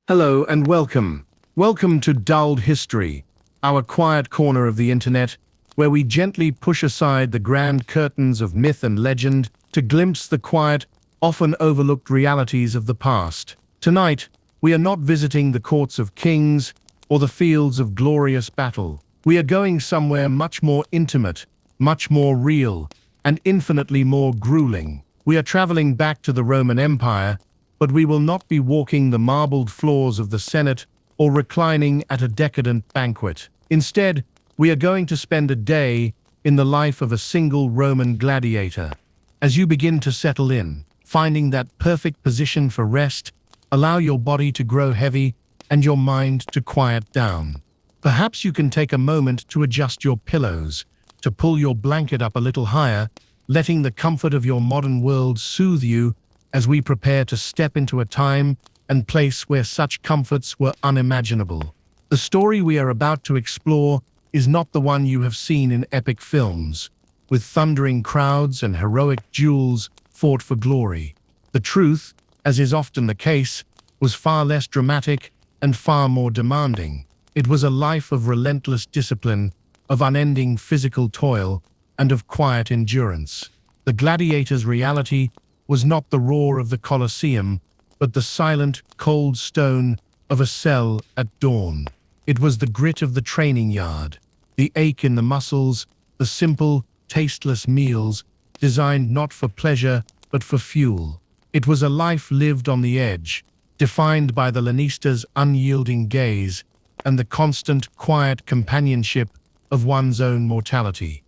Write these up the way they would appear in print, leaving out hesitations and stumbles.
Hello and welcome. Welcome to Dulled History, our quiet corner of the internet, where we gently push aside the grand curtains of myth and legend to glimpse the quiet, often overlooked realities of the past. Tonight, we are not visiting the courts of kings or the fields of glorious battle. We are going somewhere much more intimate, much more real, and infinitely more grueling. We are traveling back to the Roman Empire, but we will not be walking the marbled floors of the Senate or reclining at a decadent banquet. Instead, we are going to spend a day in the life of a single Roman gladiator. As you begin to settle in, finding that perfect position for rest, allow your body to grow heavy and your mind to quiet down. Perhaps you can take a moment to adjust your pillows, to pull your blanket up a little higher, letting the comfort of your modern world soothe you as we prepare to step into a time and place where such comforts were unimaginable. The story we are about to explore is not the one you have seen in epic films, with thundering crowds and heroic duels fought for glory. The truth, as is often the case, was far less dramatic and far more demanding. It was a life of relentless discipline, of unending physical toil, and of quiet endurance. The gladiator's reality was not the roar of the Colosseum, but the silent, cold stone of a cell at dawn. It was the grit of the training yard, the ache in the muscles, the simple, tasteless meals designed not for pleasure but for fuel. It was a life lived on the edge, defined by the Lannister's unyielding gaze and the constant, quiet companionship of one's own mortality.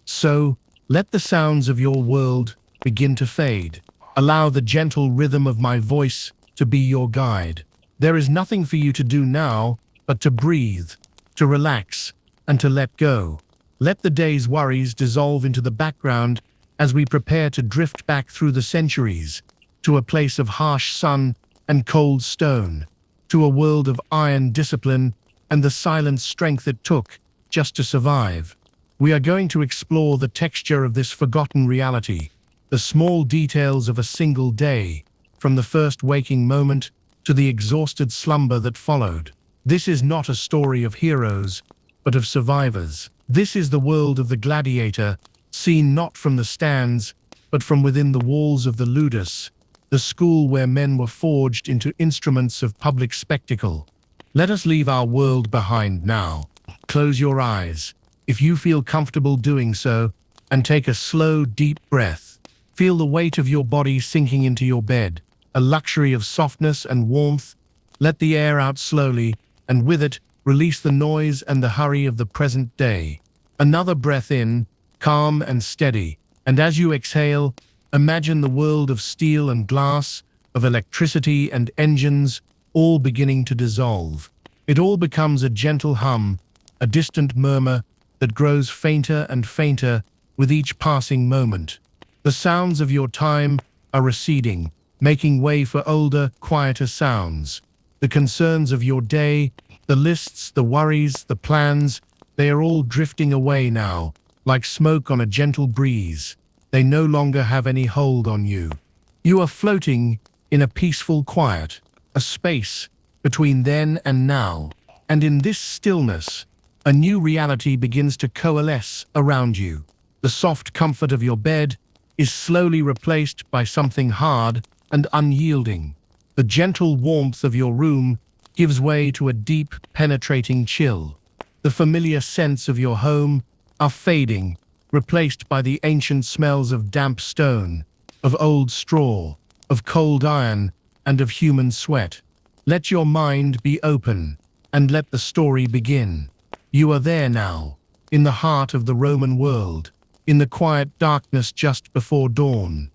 So, let the sounds of your world begin to fade. Allow the gentle rhythm of my voice to be your guide. There is nothing for you to do now but to breathe, to relax, and to let go. Let the day's worries dissolve into the background as we prepare to drift back through the centuries, to a place of harsh sun and cold stone, to a world of iron discipline and the silent strength it took just to survive. We are going to explore the texture of this forgotten reality, the small details of a single day, from the first waking moment to the exhausted slumber that followed. This is not a story of heroes, but of survivors. This is the world of the gladiator, seen not from the stands, but from within the walls of the ludus, the school where men were forged into instruments of public spectacle. Let us leave our world behind now. Close your eyes, if you feel comfortable doing so, and take a slow, deep breath. Feel the weight of your body sinking into your bed, a luxury of softness and warmth. Let the air out slowly, and with it, release the noise and the hurry of the present day. Another breath in, calm and steady, and as you exhale, imagine the world of steel and glass, of electricity and engines, all beginning to dissolve. It all becomes a gentle hum, a distant murmur that grows fainter and fainter with each passing moment. The sounds of your time are receding, making way for older, quieter sounds. The concerns of your day, the lists, the worries, the plans, they are all drifting away now, like smoke on a gentle breeze. They no longer have any hold on you. You are floating in a peaceful quiet, a space between then and now. And in this stillness, a new reality begins to coalesce around you. The soft comfort of your bed is slowly replaced by something hard and unyielding. The gentle warmth of your room gives way to a deep, penetrating chill. The familiar scents of your home are fading, replaced by the ancient smells of damp stone, of old straw, of cold iron, and of human sweat. Let your mind be open, and let the story begin. You are there now, in the heart of the Roman world, in the quiet darkness just before dawn.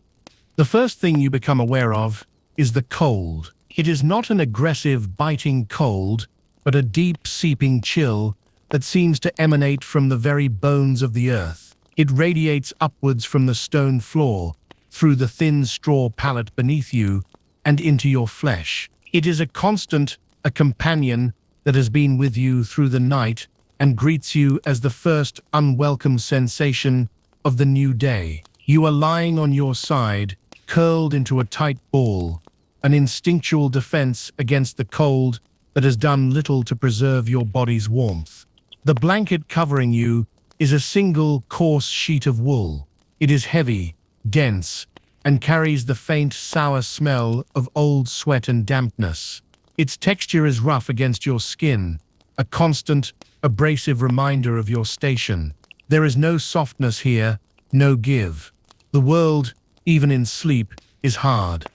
The first thing you become aware of is the cold. It is not an aggressive, biting cold, but a deep, seeping chill that seems to emanate from the very bones of the earth. It radiates upwards from the stone floor, through the thin straw pallet beneath you, and into your flesh. It is a constant, a companion that has been with you through the night and greets you as the first unwelcome sensation of the new day. You are lying on your side, curled into a tight ball, an instinctual defense against the cold that has done little to preserve your body's warmth. The blanket covering you is a single coarse sheet of wool. It is heavy, dense, and carries the faint, sour smell of old sweat and dampness. Its texture is rough against your skin, a constant, abrasive reminder of your station. There is no softness here, no give. The world, even in sleep, is hard.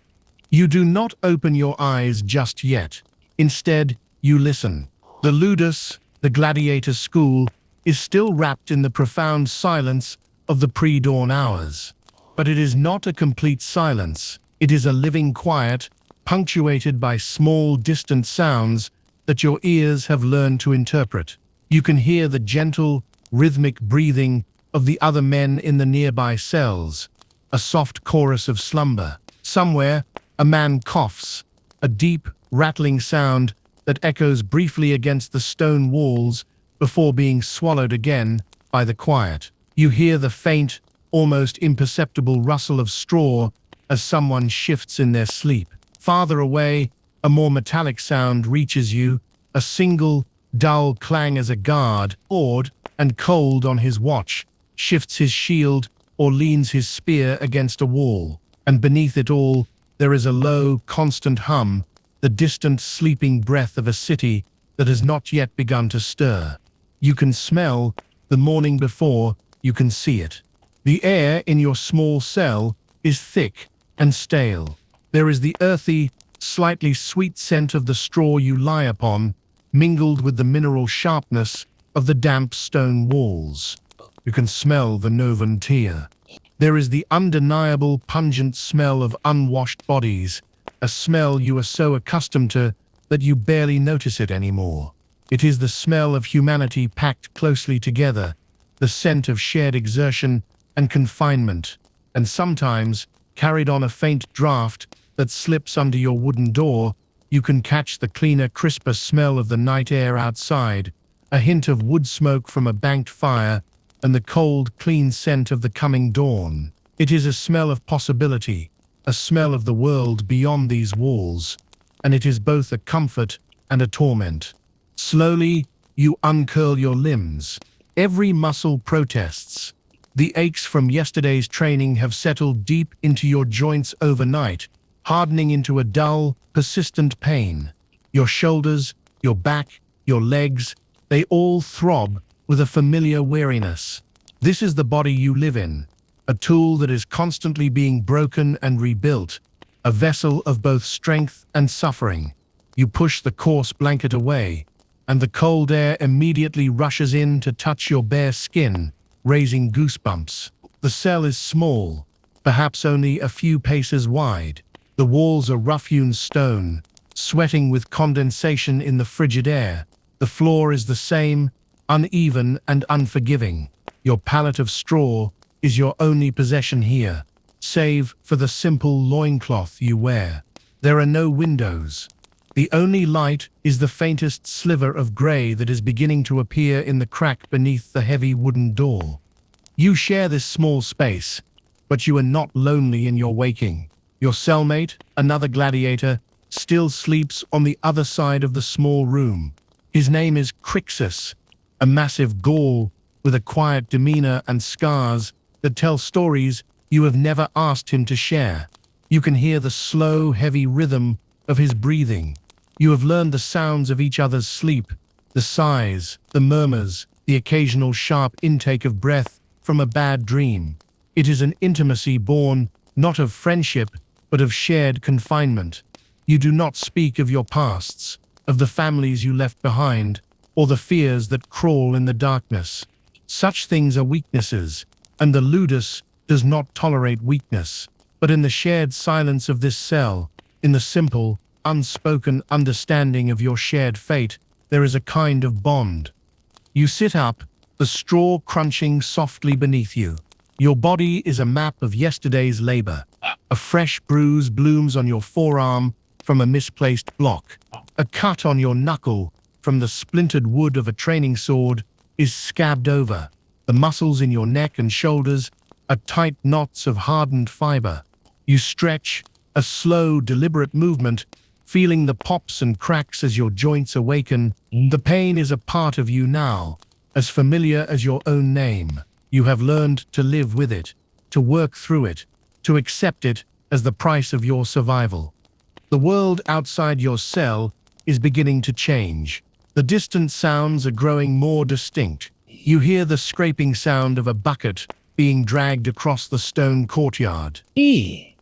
You do not open your eyes just yet. Instead, you listen. The ludus, the gladiator school, is still wrapped in the profound silence of the pre-dawn hours. But it is not a complete silence. It is a living quiet, punctuated by small, distant sounds that your ears have learned to interpret. You can hear the gentle, rhythmic breathing of the other men in the nearby cells, a soft chorus of slumber. Somewhere, a man coughs, a deep, rattling sound that echoes briefly against the stone walls before being swallowed again by the quiet. You hear the faint, almost imperceptible rustle of straw as someone shifts in their sleep. Farther away, a more metallic sound reaches you, a single, dull clang as a guard, awed and cold on his watch, shifts his shield or leans his spear against a wall. And beneath it all, there is a low, constant hum, the distant sleeping breath of a city that has not yet begun to stir. You can smell the morning before you can see it. The air in your small cell is thick and stale. There is the earthy, slightly sweet scent of the straw you lie upon, mingled with the mineral sharpness of the damp stone walls. You can smell the Novan tear. There is the undeniable pungent smell of unwashed bodies, a smell you are so accustomed to that you barely notice it anymore. It is the smell of humanity packed closely together, the scent of shared exertion and confinement, and sometimes, carried on a faint draft that slips under your wooden door, you can catch the cleaner, crisper smell of the night air outside, a hint of wood smoke from a banked fire, and the cold, clean scent of the coming dawn. It is a smell of possibility, a smell of the world beyond these walls, and it is both a comfort and a torment. Slowly, you uncurl your limbs. Every muscle protests. The aches from yesterday's training have settled deep into your joints overnight, hardening into a dull, persistent pain. Your shoulders, your back, your legs, they all throb with a familiar weariness. This is the body you live in, a tool that is constantly being broken and rebuilt, a vessel of both strength and suffering. You push the coarse blanket away, and the cold air immediately rushes in to touch your bare skin, raising goosebumps. The cell is small, perhaps only a few paces wide. The walls are rough-hewn stone, sweating with condensation in the frigid air. The floor is the same, uneven and unforgiving. Your pallet of straw is your only possession here, save for the simple loincloth you wear. There are no windows. The only light is the faintest sliver of gray that is beginning to appear in the crack beneath the heavy wooden door. You share this small space, but you are not lonely in your waking. Your cellmate, another gladiator, still sleeps on the other side of the small room. His name is Crixus, a massive Gaul with a quiet demeanor and scars that tell stories you have never asked him to share. You can hear the slow, heavy rhythm of his breathing. You have learned the sounds of each other's sleep, the sighs, the murmurs, the occasional sharp intake of breath from a bad dream. It is an intimacy born not of friendship, but of shared confinement. You do not speak of your pasts, of the families you left behind, or the fears that crawl in the darkness. Such things are weaknesses, and the ludus does not tolerate weakness. But in the shared silence of this cell, in the simple, unspoken understanding of your shared fate, there is a kind of bond. You sit up, the straw crunching softly beneath you. Your body is a map of yesterday's labor. A fresh bruise blooms on your forearm from a misplaced block. A cut on your knuckle from the splintered wood of a training sword is scabbed over. The muscles in your neck and shoulders are tight knots of hardened fiber. You stretch, a slow, deliberate movement, feeling the pops and cracks as your joints awaken. The pain is a part of you now, as familiar as your own name. You have learned to live with it, to work through it, to accept it as the price of your survival. The world outside your cell is beginning to change. The distant sounds are growing more distinct. You hear the scraping sound of a bucket being dragged across the stone courtyard.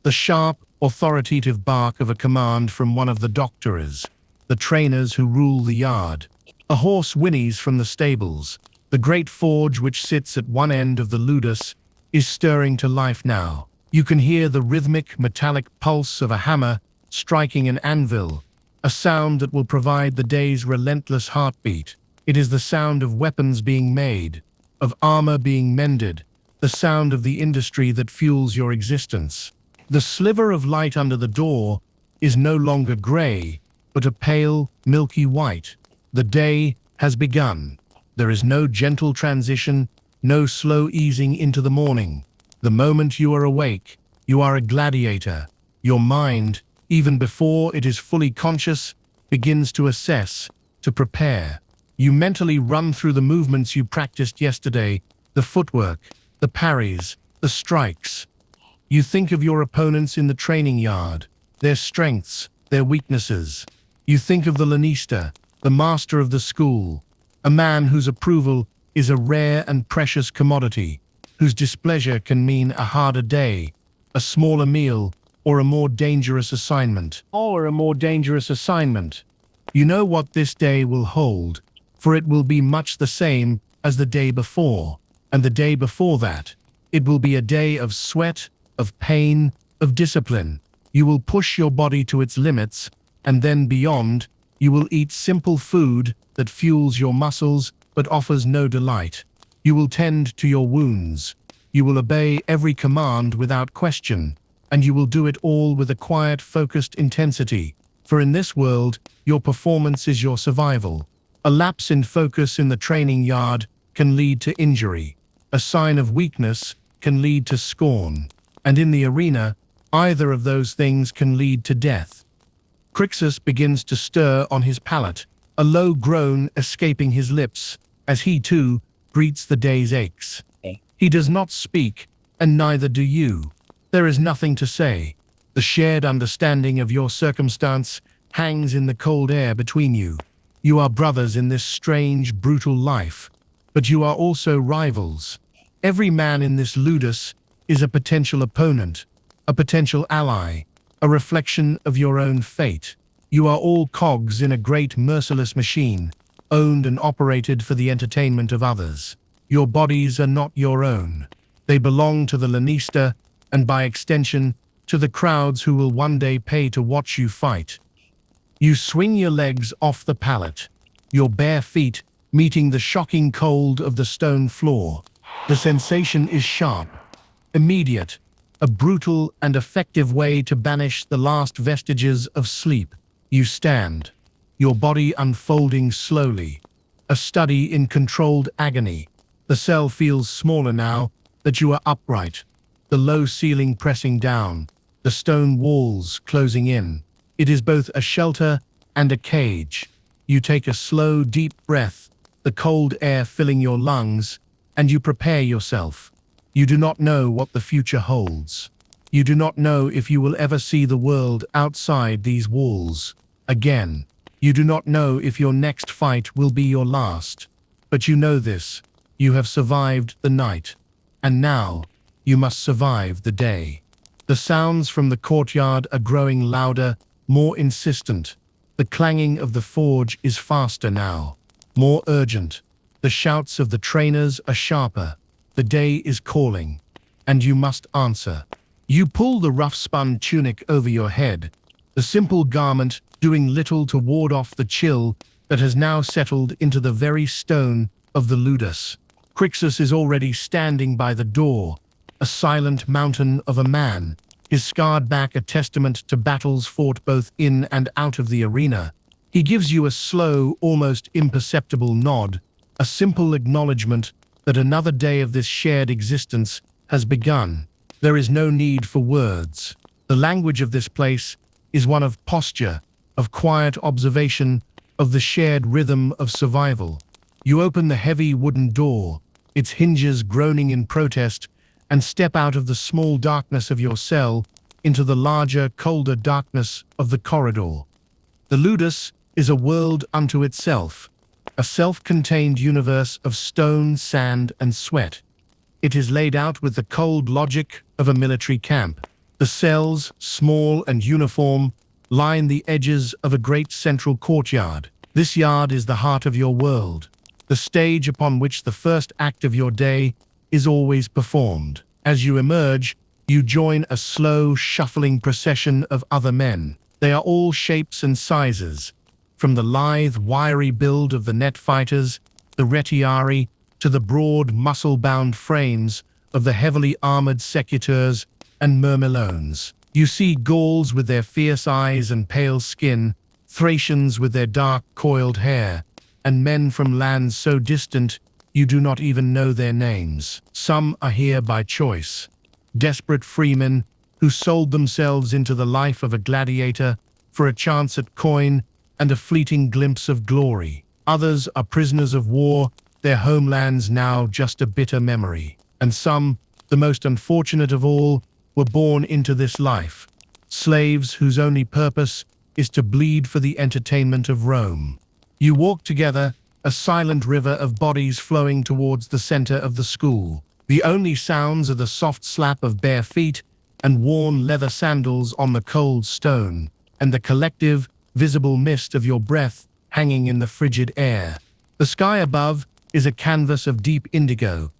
The sharp, authoritative bark of a command from one of the doctors, the trainers who rule the yard. A horse whinnies from the stables. The great forge which sits at one end of the ludus is stirring to life now. You can hear the rhythmic, metallic pulse of a hammer striking an anvil, a sound that will provide the day's relentless heartbeat. It is the sound of weapons being made, of armor being mended, the sound of the industry that fuels your existence. The sliver of light under the door is no longer gray, but a pale, milky white. The day has begun. There is no gentle transition, no slow easing into the morning. The moment you are awake, you are a gladiator. Your mind, even before it is fully conscious, begins to assess, to prepare. You mentally run through the movements you practiced yesterday, the footwork, the parries, the strikes. You think of your opponents in the training yard, their strengths, their weaknesses. You think of the lanista, the master of the school, a man whose approval is a rare and precious commodity, whose displeasure can mean a harder day, a smaller meal, or a more dangerous assignment. You know what this day will hold, for it will be much the same as the day before, and the day before that. It will be a day of sweat, of pain, of discipline. You will push your body to its limits, and then beyond, you will eat simple food that fuels your muscles but offers no delight. You will tend to your wounds. You will obey every command without question, and you will do it all with a quiet, focused intensity. For in this world, your performance is your survival. A lapse in focus in the training yard can lead to injury. A sign of weakness can lead to scorn. And in the arena, either of those things can lead to death. Crixus begins to stir on his palate, a low groan escaping his lips, as he too greets the day's aches. He does not speak, and neither do you. There is nothing to say. The shared understanding of your circumstance hangs in the cold air between you. You are brothers in this strange, brutal life, but you are also rivals. Every man in this ludus is a potential opponent, a potential ally, a reflection of your own fate. You are all cogs in a great merciless machine, owned and operated for the entertainment of others. Your bodies are not your own. They belong to the lanista, and by extension, to the crowds who will one day pay to watch you fight. You swing your legs off the pallet, your bare feet meeting the shocking cold of the stone floor. The sensation is sharp, immediate, a brutal and effective way to banish the last vestiges of sleep. You stand, your body unfolding slowly, a study in controlled agony. The cell feels smaller now that you are upright, the low ceiling pressing down, the stone walls closing in. It is both a shelter and a cage. You take a slow, deep breath, the cold air filling your lungs, and you prepare yourself. You do not know what the future holds. You do not know if you will ever see the world outside these walls again. You do not know if your next fight will be your last. But you know this. You have survived the night. And now, you must survive the day. The sounds from the courtyard are growing louder, more insistent. The clanging of the forge is faster now, more urgent. The shouts of the trainers are sharper. The day is calling, and you must answer. You pull the rough-spun tunic over your head, the simple garment doing little to ward off the chill that has now settled into the very stone of the ludus. Crixus is already standing by the door, a silent mountain of a man, his scarred back a testament to battles fought both in and out of the arena. He gives you a slow, almost imperceptible nod, a simple acknowledgement that another day of this shared existence has begun. There is no need for words. The language of this place is one of posture, of quiet observation, of the shared rhythm of survival. You open the heavy wooden door, its hinges groaning in protest, and step out of the small darkness of your cell into the larger, colder darkness of the corridor. The ludus is a world unto itself, a self-contained universe of stone, sand, and sweat. It is laid out with the cold logic of a military camp. The cells, small and uniform, line the edges of a great central courtyard. This yard is the heart of your world, the stage upon which the first act of your day is always performed. As you emerge, you join a slow, shuffling procession of other men. They are all shapes and sizes, from the lithe, wiry build of the net fighters, the retiari, to the broad, muscle-bound frames of the heavily armored secutors and myrmillones. You see Gauls with their fierce eyes and pale skin, Thracians with their dark, coiled hair, and men from lands so distant you do not even know their names. Some are here by choice, desperate freemen who sold themselves into the life of a gladiator for a chance at coin and a fleeting glimpse of glory. Others are prisoners of war, their homelands now just a bitter memory. And some, the most unfortunate of all, were born into this life, slaves whose only purpose is to bleed for the entertainment of Rome. You walk together, a silent river of bodies flowing towards the center of the school. The only sounds are the soft slap of bare feet and worn leather sandals on the cold stone, and the collective, visible mist of your breath hanging in the frigid air. The sky above is a canvas of deep indigo,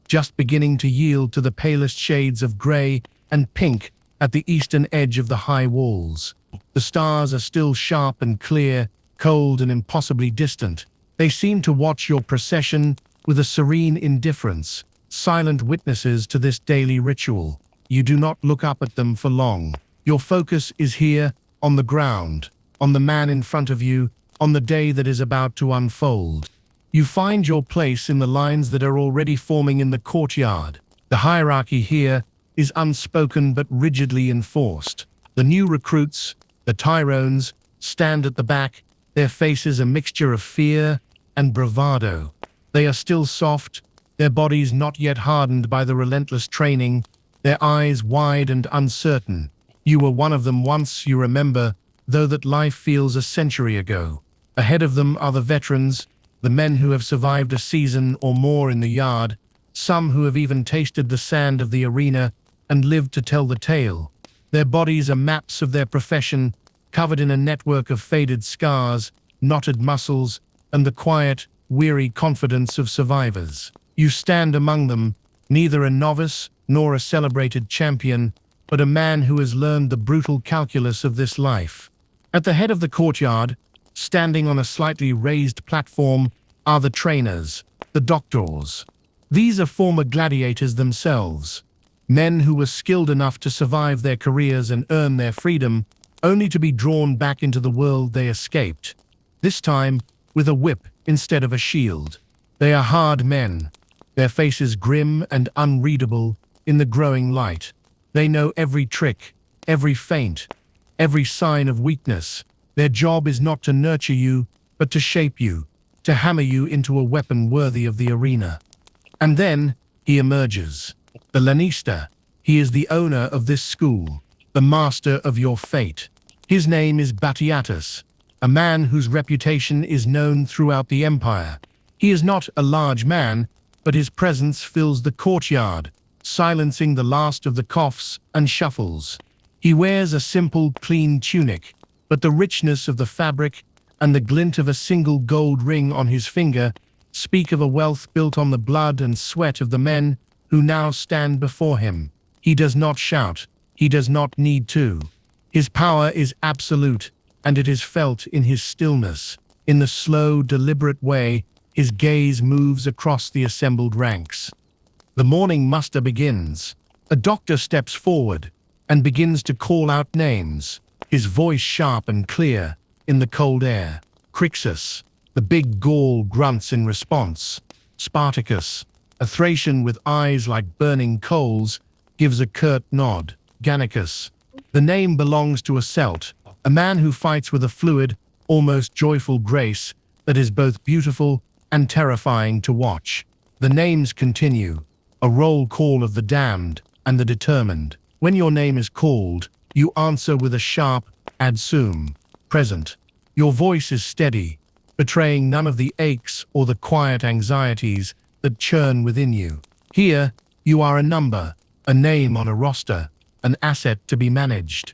just beginning to yield to the palest shades of gray and pink at the eastern edge of the high walls. The stars are still sharp and clear, cold and impossibly distant. They seem to watch your procession with a serene indifference, silent witnesses to this daily ritual. You do not look up at them for long. Your focus is here, on the ground, on the man in front of you, on the day that is about to unfold. You find your place in the lines that are already forming in the courtyard. The hierarchy here is unspoken but rigidly enforced. The new recruits, the Tyrones, stand at the back, their faces a mixture of fear and bravado. They are still soft, their bodies not yet hardened by the relentless training, their eyes wide and uncertain. You were one of them once, you remember, though that life feels a century ago. Ahead of them are the veterans, the men who have survived a season or more in the yard, some who have even tasted the sand of the arena and lived to tell the tale. Their bodies are maps of their profession, covered in a network of faded scars, knotted muscles, and the quiet, weary confidence of survivors. You stand among them, neither a novice nor a celebrated champion, but a man who has learned the brutal calculus of this life. At the head of the courtyard, standing on a slightly raised platform, are the trainers, the doctors. These are former gladiators themselves, men who were skilled enough to survive their careers and earn their freedom, only to be drawn back into the world they escaped, this time with a whip instead of a shield. They are hard men, their faces grim and unreadable in the growing light. They know every trick, every feint, every sign of weakness. Their job is not to nurture you, but to shape you, to hammer you into a weapon worthy of the arena. And then he emerges, the lanista. He is the owner of this school, the master of your fate. His name is Batiatus, a man whose reputation is known throughout the empire. He is not a large man, but his presence fills the courtyard, silencing the last of the coughs and shuffles. He wears a simple, clean tunic, but the richness of the fabric and the glint of a single gold ring on his finger speak of a wealth built on the blood and sweat of the men who now stand before him. He does not shout. He does not need to. His power is absolute, and it is felt in his stillness. In the slow, deliberate way, his gaze moves across the assembled ranks. The morning muster begins. A doctor steps forward and begins to call out names, his voice sharp and clear in the cold air. Crixus, the big Gaul, grunts in response. Spartacus, a Thracian with eyes like burning coals, gives a curt nod. Gannicus, The name belongs to a Celt, a man who fights with a fluid, almost joyful grace that is both beautiful and terrifying to watch. The names continue, a roll call of the damned and the determined. When your name is called, you answer with a sharp ad sum, present. Your voice is steady, betraying none of the aches or the quiet anxieties that churn within you. Here, you are a number, a name on a roster, an asset to be managed.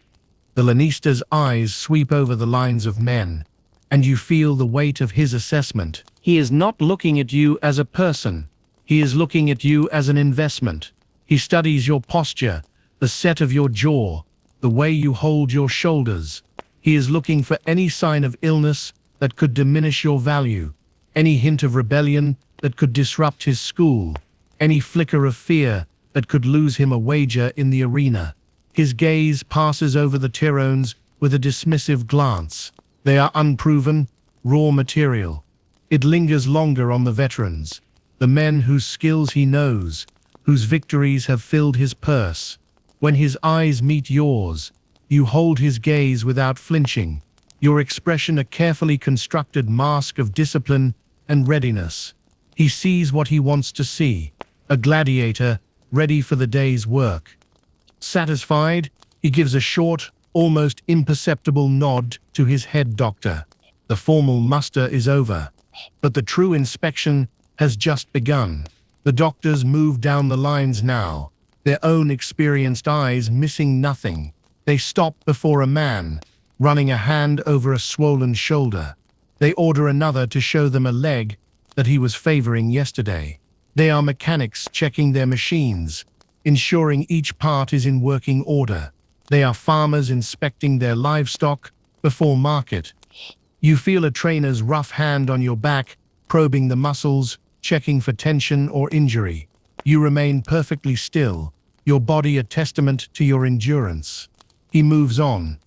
The Lannister's eyes sweep over the lines of men, and you feel the weight of his assessment. He is not looking at you as a person. He is looking at you as an investment. He studies your posture, the set of your jaw, the way you hold your shoulders. He is looking for any sign of illness that could diminish your value, any hint of rebellion that could disrupt his school, any flicker of fear that could lose him a wager in the arena. His gaze passes over the Tyrones with a dismissive glance. They are unproven, raw material. It lingers longer on the veterans, the men whose skills he knows, whose victories have filled his purse. When his eyes meet yours, you hold his gaze without flinching, your expression a carefully constructed mask of discipline and readiness. He sees what he wants to see, a gladiator ready for the day's work. Satisfied, he gives a short, almost imperceptible nod to his head doctor. The formal muster is over, but the true inspection has just begun. The doctors move down the lines now, their own experienced eyes missing nothing. They stop before a man, running a hand over a swollen shoulder. They order another to show them a leg that he was favoring yesterday. They are mechanics checking their machines, ensuring each part is in working order. They are farmers inspecting their livestock before market. You feel a trainer's rough hand on your back, probing the muscles, checking for tension or injury. You remain perfectly still, your body a testament to your endurance. He moves on.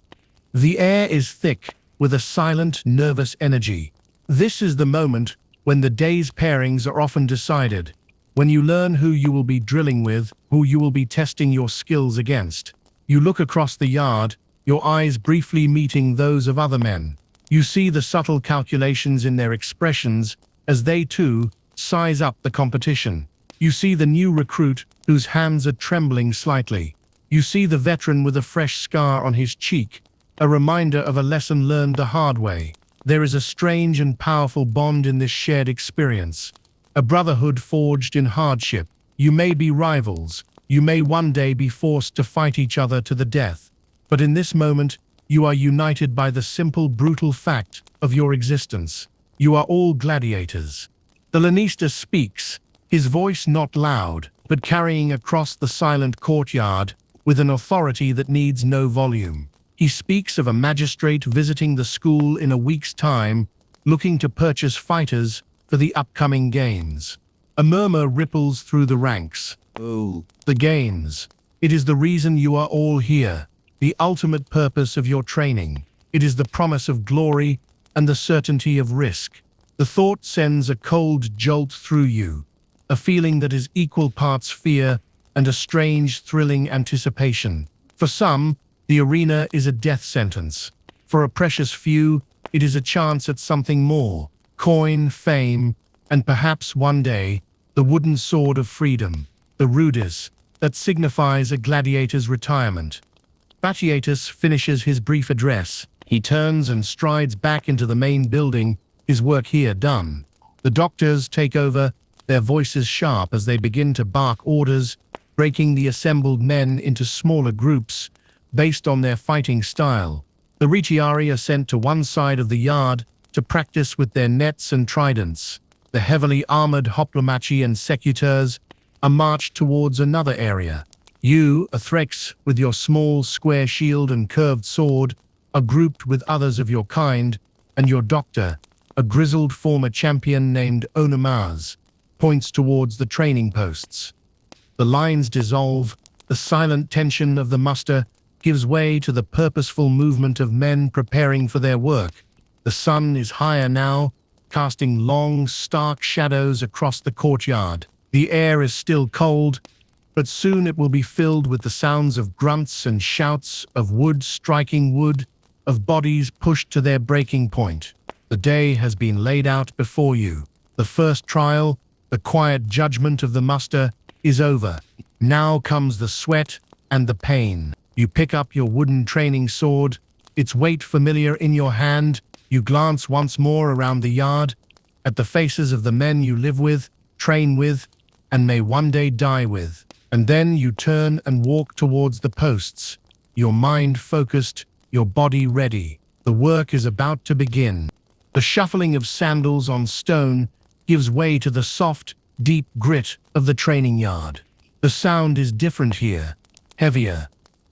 The air is thick with a silent, nervous energy. This is the moment when the day's pairings are often decided, when you learn who you will be drilling with, who you will be testing your skills against. You look across the yard, your eyes briefly meeting those of other men. You see the subtle calculations in their expressions as they too size up the competition. You see the new recruit whose hands are trembling slightly. You see the veteran with a fresh scar on his cheek, a reminder of a lesson learned the hard way. There is a strange and powerful bond in this shared experience, a brotherhood forged in hardship. You may be rivals, you may one day be forced to fight each other to the death, but in this moment, you are united by the simple, brutal fact of your existence. You are all gladiators. The Lannister speaks, his voice not loud, but carrying across the silent courtyard with an authority that needs no volume. He speaks of a magistrate visiting the school in a week's time, looking to purchase fighters for the upcoming games. A murmur ripples through the ranks. Oh, the games. It is the reason you are all here, the ultimate purpose of your training. It is the promise of glory and the certainty of risk. The thought sends a cold jolt through you, a feeling that is equal parts fear and a strange, thrilling anticipation. For some, the arena is a death sentence. For a precious few, it is a chance at something more: coin, fame, and perhaps one day, the wooden sword of freedom, the rudis, that signifies a gladiator's retirement. Batiatus finishes his brief address. He turns and strides back into the main building, his work here done. The doctors take over, their voices sharp as they begin to bark orders, breaking the assembled men into smaller groups based on their fighting style. The Ricciari are sent to one side of the yard to practice with their nets and tridents. The heavily armored hoplomachi and secutors are marched towards another area. You, Athrex, with your small square shield and curved sword, are grouped with others of your kind, and your doctor, a grizzled former champion named Onamaz, points towards the training posts. The lines dissolve, the silent tension of the muster gives way to the purposeful movement of men preparing for their work. The sun is higher now, casting long, stark shadows across the courtyard. The air is still cold, but soon it will be filled with the sounds of grunts and shouts, of wood striking wood, of bodies pushed to their breaking point. The day has been laid out before you. The first trial, the quiet judgment of the muster, is over. Now comes the sweat and the pain. You pick up your wooden training sword, its weight familiar in your hand. You glance once more around the yard, at the faces of the men you live with, train with, and may one day die with. And then you turn and walk towards the posts, your mind focused, your body ready. The work is about to begin. The shuffling of sandals on stone gives way to the soft, deep grit of the training yard. The sound is different here, heavier,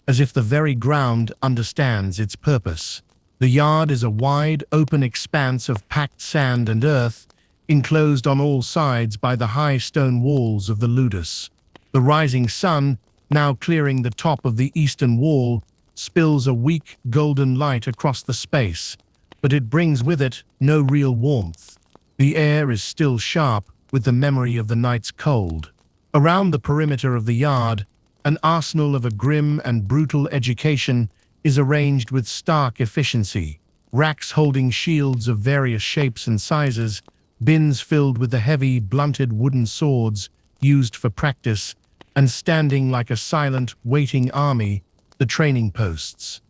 as if the very ground understands its purpose. The yard is a wide, open expanse of packed sand and earth, enclosed on all sides by the high stone walls of the ludus. The rising sun, now clearing the top of the eastern wall, spills a weak, golden light across the space, but it brings with it no real warmth. The air is still sharp with the memory of the night's cold. Around the perimeter of the yard, an arsenal of a grim and brutal education is arranged with stark efficiency. Racks holding shields of various shapes and sizes, bins filled with the heavy, blunted wooden swords used for practice, and standing like a silent, waiting army, the training posts.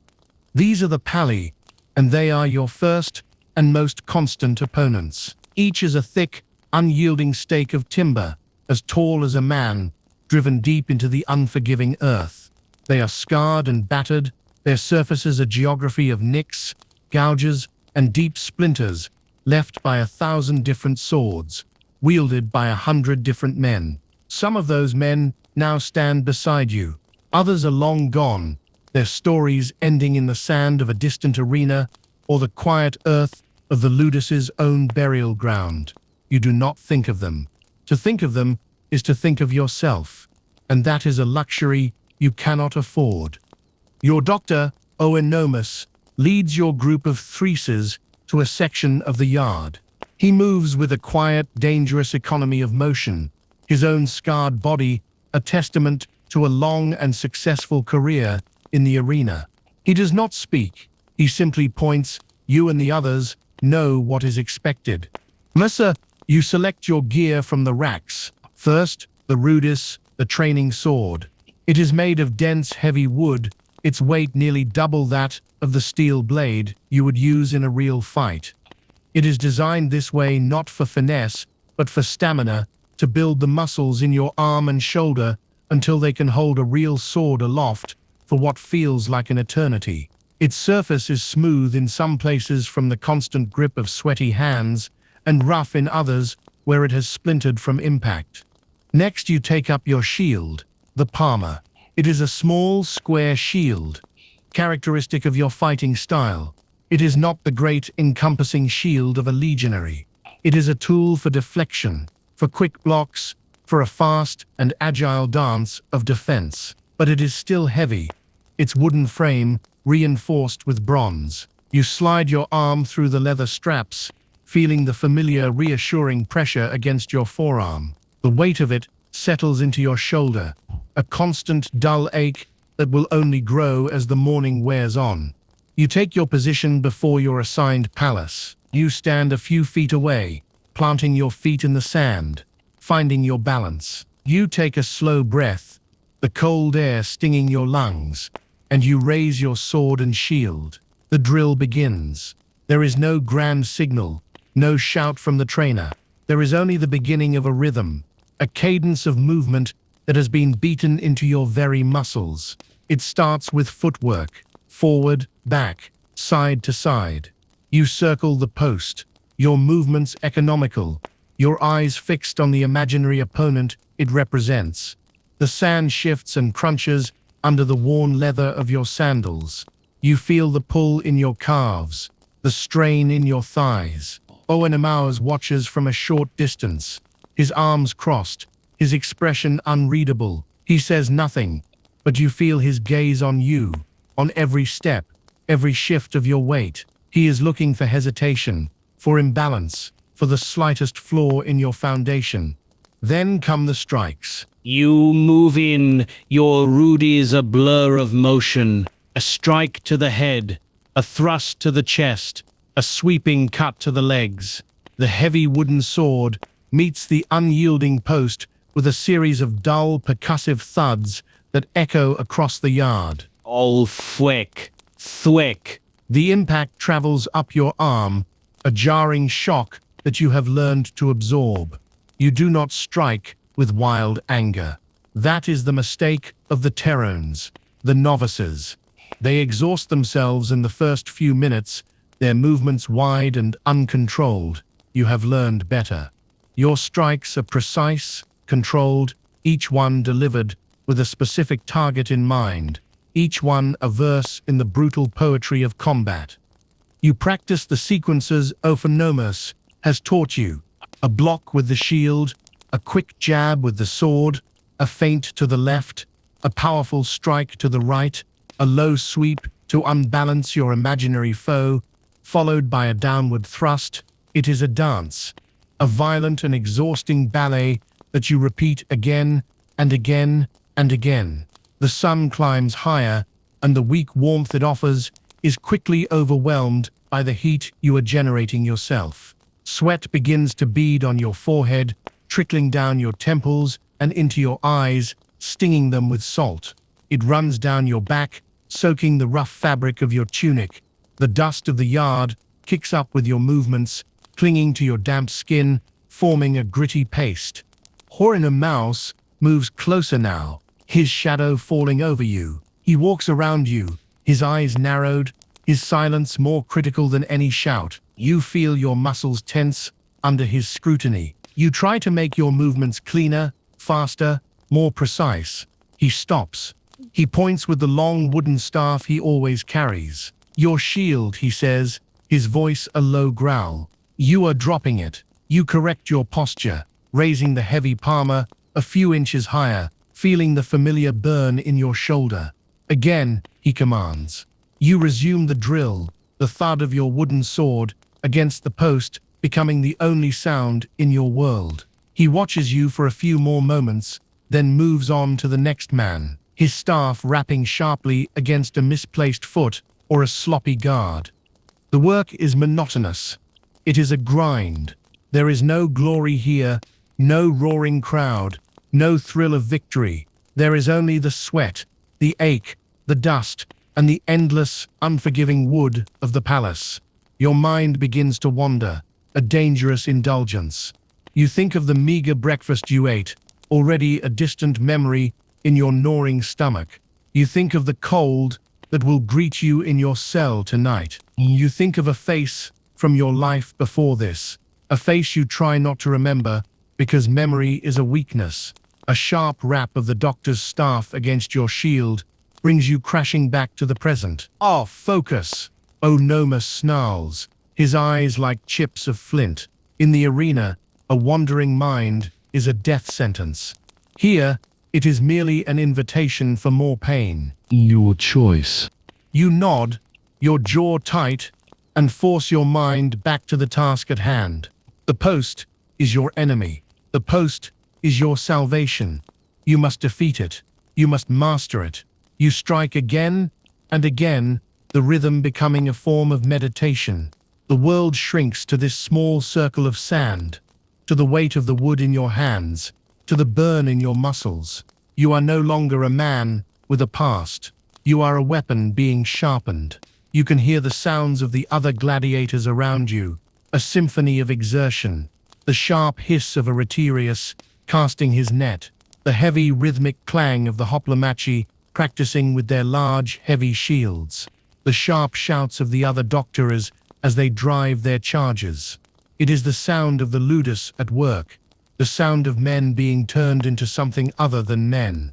These are the pali, and they are your first and most constant opponents. Each is a thick, unyielding stake of timber, as tall as a man, driven deep into the unforgiving earth. They are scarred and battered, their surfaces a geography of nicks, gouges, and deep splinters, left by 1,000 different swords, wielded by 100 different men. Some of those men now stand beside you. Others are long gone, their stories ending in the sand of a distant arena or the quiet earth of the ludus's own burial ground. You do not think of them. To think of them is to think of yourself, and that is a luxury you cannot afford. Your doctor, Oenomus, leads your group of threeses to a section of the yard. He moves with a quiet, dangerous economy of motion, his own scarred body a testament to a long and successful career in the arena. He does not speak, he simply points. You and the others know what is expected. Mercer, you select your gear from the racks. First, the rudis, the training sword. It is made of dense, heavy wood, its weight nearly double that of the steel blade you would use in a real fight. It is designed this way not for finesse, but for stamina, to build the muscles in your arm and shoulder until they can hold a real sword aloft for what feels like an eternity. Its surface is smooth in some places from the constant grip of sweaty hands, and rough in others where it has splintered from impact. Next, you take up your shield, the palmer. It is a small, square shield, characteristic of your fighting style. It is not the great, encompassing shield of a legionary. It is a tool for deflection, for quick blocks, for a fast and agile dance of defense. But it is still heavy, its wooden frame reinforced with bronze. You slide your arm through the leather straps, feeling the familiar, reassuring pressure against your forearm. The weight of it settles into your shoulder, a constant, dull ache that will only grow as the morning wears on. You take your position before your assigned palace. You stand a few feet away, planting your feet in the sand, finding your balance. You take a slow breath, the cold air stinging your lungs, and you raise your sword and shield. The drill begins. There is no grand signal, no shout from the trainer. There is only the beginning of a rhythm, a cadence of movement that has been beaten into your very muscles. It starts with footwork, forward, back, side to side. You circle the post, your movements economical, your eyes fixed on the imaginary opponent it represents. The sand shifts and crunches under the worn leather of your sandals. You feel the pull in your calves, the strain in your thighs. Oenomus watches from a short distance, his arms crossed, his expression unreadable. He says nothing, but you feel his gaze on you, on every step, every shift of your weight. He is looking for hesitation, for imbalance, for the slightest flaw in your foundation. Then come the strikes. You move in, your Rudy is a blur of motion, a strike to the head, a thrust to the chest, a sweeping cut to the legs. The heavy wooden sword meets the unyielding post with a series of dull, percussive thuds that echo across the yard. All thwick, thwick. The impact travels up your arm, a jarring shock that you have learned to absorb. You do not strike with wild anger. That is the mistake of the Terrones, the novices. They exhaust themselves in the first few minutes, their movements wide and uncontrolled. You have learned better. Your strikes are precise, controlled, each one delivered with a specific target in mind, each one a verse in the brutal poetry of combat. You practice the sequences Ophanomos has taught you, a block with the shield, a quick jab with the sword, a feint to the left, a powerful strike to the right, a low sweep to unbalance your imaginary foe, followed by a downward thrust. It is a dance, a violent and exhausting ballet that you repeat again and again and again. The sun climbs higher, and the weak warmth it offers is quickly overwhelmed by the heat you are generating yourself. Sweat begins to bead on your forehead, trickling down your temples and into your eyes, stinging them with salt. It runs down your back, soaking the rough fabric of your tunic. The dust of the yard kicks up with your movements, clinging to your damp skin, forming a gritty paste. Horina Mouse moves closer now, his shadow falling over you. He walks around you, his eyes narrowed, his silence more critical than any shout. You feel your muscles tense under his scrutiny. You try to make your movements cleaner, faster, more precise. He stops. He points with the long wooden staff he always carries. Your shield, he says, his voice a low growl. You are dropping it. You correct your posture, raising the heavy palmer a few inches higher, feeling the familiar burn in your shoulder. Again, he commands. You resume the drill, the thud of your wooden sword against the post becoming the only sound in your world. He watches you for a few more moments, then moves on to the next man, his staff rapping sharply against a misplaced foot or a sloppy guard. The work is monotonous. It is a grind. There is no glory here, no roaring crowd, no thrill of victory. There is only the sweat, the ache, the dust, and the endless, unforgiving wood of the palace. Your mind begins to wander, a dangerous indulgence. You think of the meager breakfast you ate, already a distant memory in your gnawing stomach. You think of the cold that will greet you in your cell tonight. You think of a face from your life before this, a face you try not to remember because memory is a weakness. A sharp rap of the doctor's staff against your shield brings you crashing back to the present. Focus! Onomus snarls, his eyes like chips of flint. In the arena, a wandering mind is a death sentence. Here, it is merely an invitation for more pain. Your choice. You nod, your jaw tight, and force your mind back to the task at hand. The post is your enemy. The post is your salvation. You must defeat it. You must master it. You strike again and again, the rhythm becoming a form of meditation. The world shrinks to this small circle of sand, to the weight of the wood in your hands, to the burn in your muscles. You are no longer a man with a past. You are a weapon being sharpened. You can hear the sounds of the other gladiators around you, a symphony of exertion, the sharp hiss of a Retiarius casting his net, the heavy rhythmic clang of the Hoplomachii practicing with their large, heavy shields, the sharp shouts of the other doctors as they drive their charges. It is the sound of the ludus at work, the sound of men being turned into something other than men.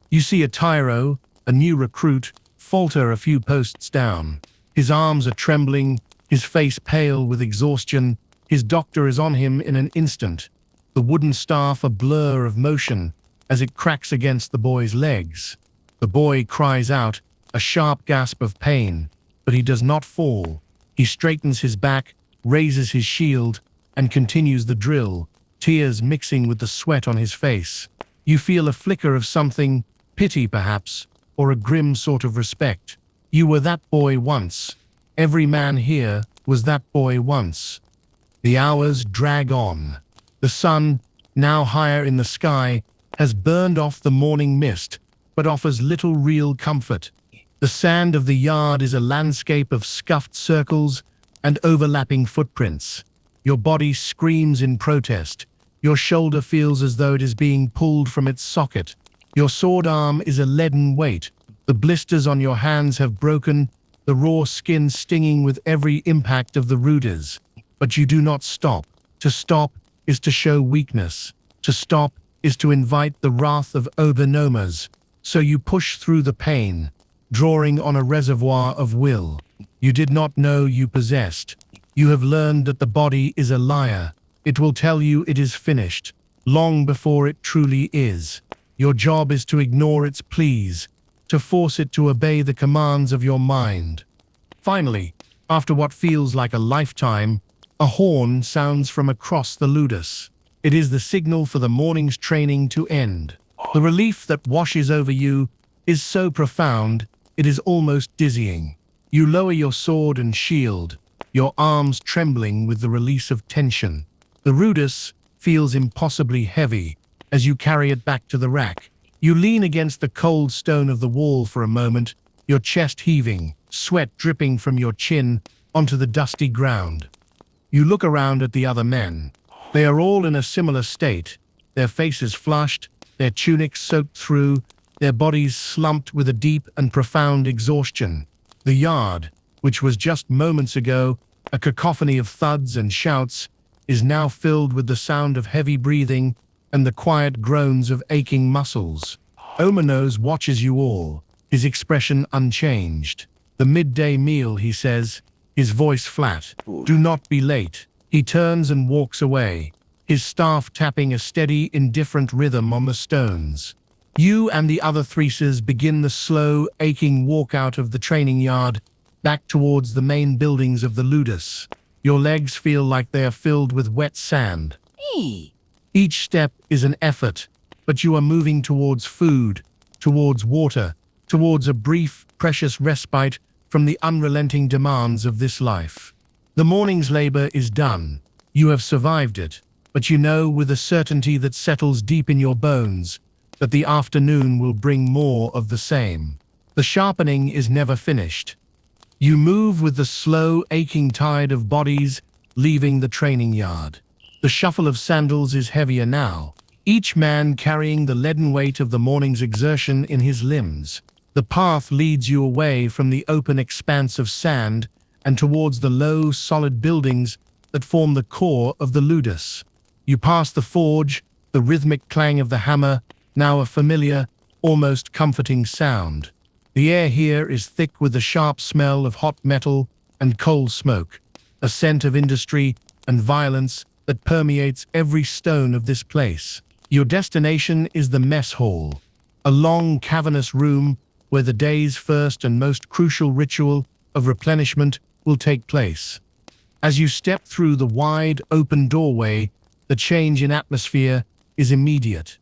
You see a tyro, a new recruit, falter a few posts down. His arms are trembling, his face pale with exhaustion. His doctor is on him in an instant, the wooden staff a blur of motion as it cracks against the boy's legs. The boy cries out, a sharp gasp of pain, but he does not fall. He straightens his back, raises his shield, and continues the drill, tears mixing with the sweat on his face. You feel a flicker of something, pity perhaps, or a grim sort of respect. You were that boy once. Every man here was that boy once. The hours drag on. The sun, now higher in the sky, has burned off the morning mist, but offers little real comfort. The sand of the yard is a landscape of scuffed circles and overlapping footprints. Your body screams in protest. Your shoulder feels as though it is being pulled from its socket. Your sword arm is a leaden weight. The blisters on your hands have broken, the raw skin stinging with every impact of the ruders. But you do not stop. To stop is to show weakness. To stop is to invite the wrath of Obernomas. So you push through the pain, drawing on a reservoir of will you did not know you possessed. You have learned that the body is a liar. It will tell you it is finished, long before it truly is. Your job is to ignore its pleas, to force it to obey the commands of your mind. Finally, after what feels like a lifetime, a horn sounds from across the ludus. It is the signal for the morning's training to end. The relief that washes over you is so profound, it is almost dizzying. You lower your sword and shield, your arms trembling with the release of tension. The rudus feels impossibly heavy as you carry it back to the rack. You lean against the cold stone of the wall for a moment, your chest heaving, sweat dripping from your chin onto the dusty ground. You look around at the other men. They are all in a similar state, their faces flushed, their tunics soaked through, their bodies slumped with a deep and profound exhaustion. The yard, which was just moments ago a cacophony of thuds and shouts, is now filled with the sound of heavy breathing and the quiet groans of aching muscles. Omenos watches you all, his expression unchanged. The midday meal, he says, his voice flat. Do not be late. He turns and walks away, his staff tapping a steady, indifferent rhythm on the stones. You and the other threeses begin the slow, aching walk out of the training yard, back towards the main buildings of the ludus. Your legs feel like they are filled with wet sand. Each step is an effort, but you are moving towards food, towards water, towards a brief, precious respite from the unrelenting demands of this life. The morning's labor is done. You have survived it, but you know with a certainty that settles deep in your bones that the afternoon will bring more of the same. The sharpening is never finished. You move with the slow, aching tide of bodies leaving the training yard. The shuffle of sandals is heavier now, each man carrying the leaden weight of the morning's exertion in his limbs. The path leads you away from the open expanse of sand and towards the low, solid buildings that form the core of the ludus. You pass the forge, the rhythmic clang of the hammer, now a familiar, almost comforting sound. The air here is thick with the sharp smell of hot metal and coal smoke, a scent of industry and violence that permeates every stone of this place. Your destination is the mess hall, a long, cavernous room where the day's first and most crucial ritual of replenishment will take place. As you step through the wide, open doorway, the change in atmosphere is immediate.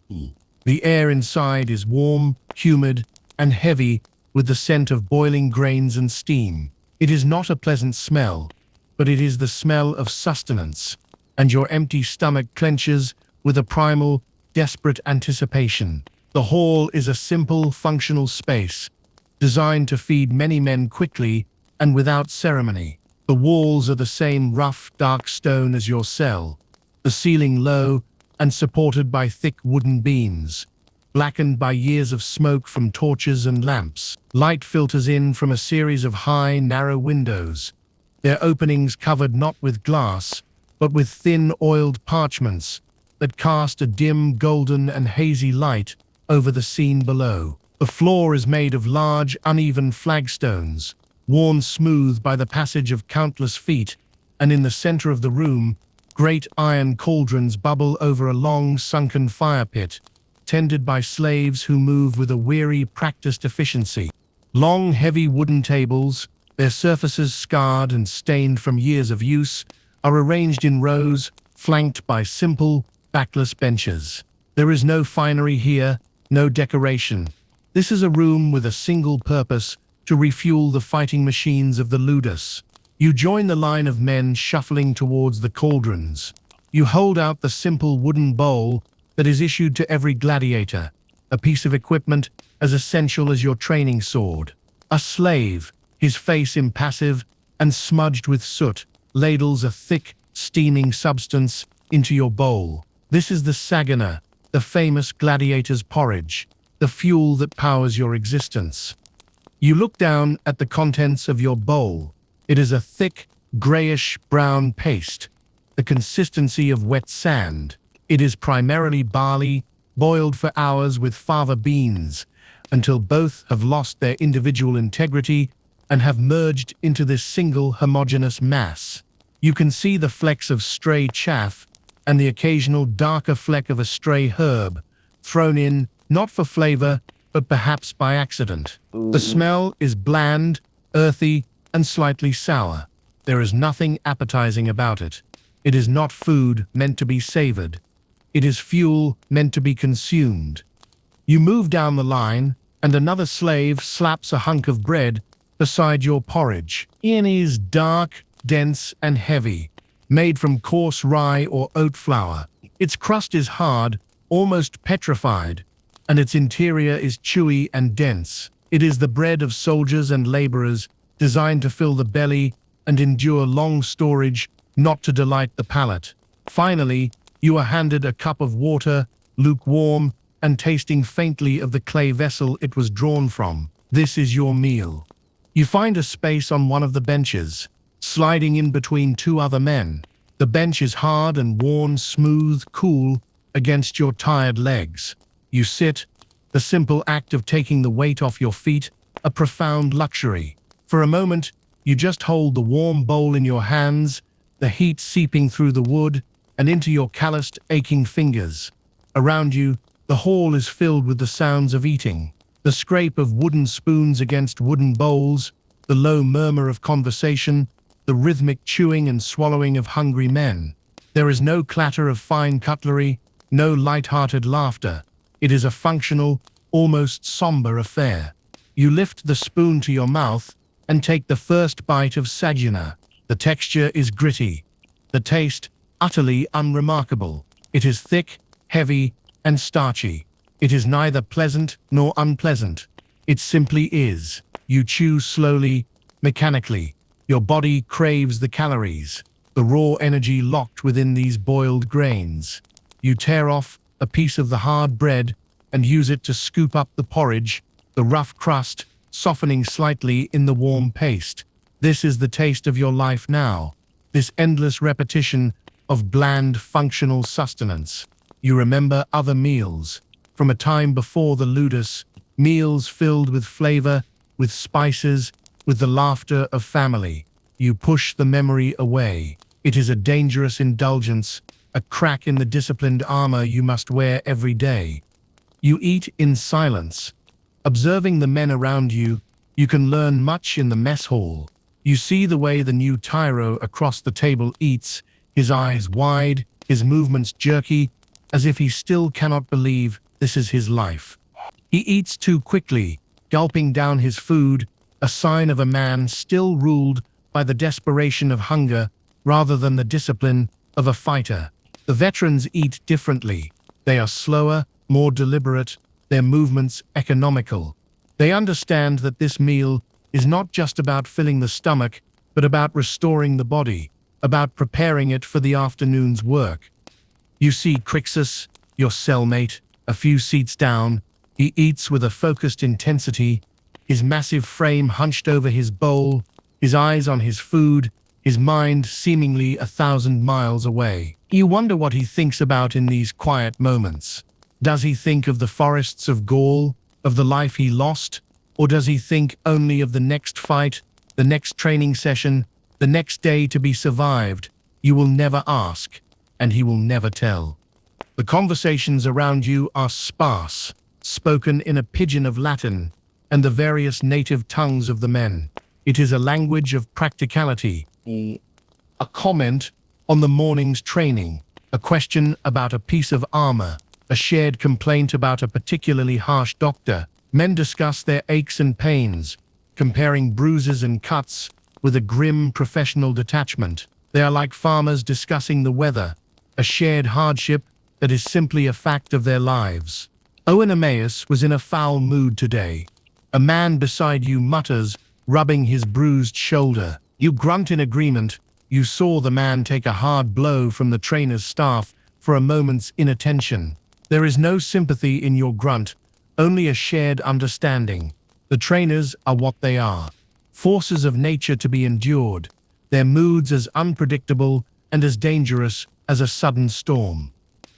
The air inside is warm, humid, and heavy with the scent of boiling grains and steam. It is not a pleasant smell, but it is the smell of sustenance, and your empty stomach clenches with a primal, desperate anticipation. The hall is a simple, functional space, designed to feed many men quickly and without ceremony. The walls are the same rough, dark stone as your cell, the ceiling low and supported by thick wooden beams, blackened by years of smoke from torches and lamps. Light filters in from a series of high, narrow windows, their openings covered not with glass, but with thin, oiled parchments that cast a dim, golden and hazy light over the scene below. The floor is made of large, uneven flagstones, worn smooth by the passage of countless feet, and in the center of the room, great iron cauldrons bubble over a long, sunken fire pit, tended by slaves who move with a weary, practiced efficiency. Long, heavy wooden tables, their surfaces scarred and stained from years of use, are arranged in rows, flanked by simple, backless benches. There is no finery here, no decoration. This is a room with a single purpose: to refuel the fighting machines of the ludus. You join the line of men shuffling towards the cauldrons. You hold out the simple wooden bowl that is issued to every gladiator, a piece of equipment as essential as your training sword. A slave, his face impassive and smudged with soot, ladles a thick, steaming substance into your bowl. This is the sagana, the famous gladiator's porridge, the fuel that powers your existence. You look down at the contents of your bowl. It is a thick, grayish-brown paste, the consistency of wet sand. It is primarily barley, boiled for hours with fava beans, until both have lost their individual integrity and have merged into this single homogeneous mass. You can see the flecks of stray chaff and the occasional darker fleck of a stray herb, thrown in not for flavor, but perhaps by accident. The smell is bland, earthy, and slightly sour. There is nothing appetizing about it. It is not food meant to be savored. It is fuel meant to be consumed. You move down the line, and another slave slaps a hunk of bread beside your porridge. It is dark, dense, and heavy, made from coarse rye or oat flour. Its crust is hard, almost petrified, and its interior is chewy and dense. It is the bread of soldiers and laborers, designed to fill the belly and endure long storage, not to delight the palate. Finally, you are handed a cup of water, lukewarm and tasting faintly of the clay vessel it was drawn from. This is your meal. You find a space on one of the benches, sliding in between two other men. The bench is hard and worn smooth, cool, against your tired legs. You sit, the simple act of taking the weight off your feet, a profound luxury. For a moment, you just hold the warm bowl in your hands, the heat seeping through the wood and into your calloused, aching fingers. Around you, the hall is filled with the sounds of eating, the scrape of wooden spoons against wooden bowls, the low murmur of conversation, the rhythmic chewing and swallowing of hungry men. There is no clatter of fine cutlery, no light-hearted laughter. It is a functional, almost somber affair. You lift the spoon to your mouth and take the first bite of sagina. The texture is gritty, the taste utterly unremarkable. It is thick, heavy, and starchy. It is neither pleasant nor unpleasant. It simply is. You chew slowly, mechanically. Your body craves the calories, the raw energy locked within these boiled grains. You tear off a piece of the hard bread and use it to scoop up the porridge, the rough crust softening slightly in the warm paste. This is the taste of your life now, this endless repetition of bland, functional sustenance. You remember other meals, from a time before the ludus, meals filled with flavor, with spices, with the laughter of family. You push the memory away. It is a dangerous indulgence, a crack in the disciplined armor you must wear every day. You eat in silence. Observing the men around you, you can learn much in the mess hall. You see the way the new tyro across the table eats, his eyes wide, his movements jerky, as if he still cannot believe this is his life. He eats too quickly, gulping down his food, a sign of a man still ruled by the desperation of hunger rather than the discipline of a fighter. The veterans eat differently. They are slower, more deliberate, their movements economical. They understand that this meal is not just about filling the stomach, but about restoring the body, about preparing it for the afternoon's work. You see Crixus, your cellmate, a few seats down. He eats with a focused intensity, his massive frame hunched over his bowl, his eyes on his food, his mind seemingly 1,000 miles away. You wonder what he thinks about in these quiet moments. Does he think of the forests of Gaul, of the life he lost, or does he think only of the next fight, the next training session, the next day to be survived? You will never ask, and he will never tell. The conversations around you are sparse, spoken in a pidgin of Latin and the various native tongues of the men. It is a language of practicality, a comment on the morning's training, a question about a piece of armor, a shared complaint about a particularly harsh doctor. Men discuss their aches and pains, comparing bruises and cuts with a grim professional detachment. They are like farmers discussing the weather, a shared hardship that is simply a fact of their lives. Owen Emmaus was in a foul mood today. A man beside you mutters, rubbing his bruised shoulder. You grunt in agreement. You saw the man take a hard blow from the trainer's staff for a moment's inattention. There is no sympathy in your grunt, only a shared understanding. The trainers are what they are, forces of nature to be endured, their moods as unpredictable and as dangerous as a sudden storm.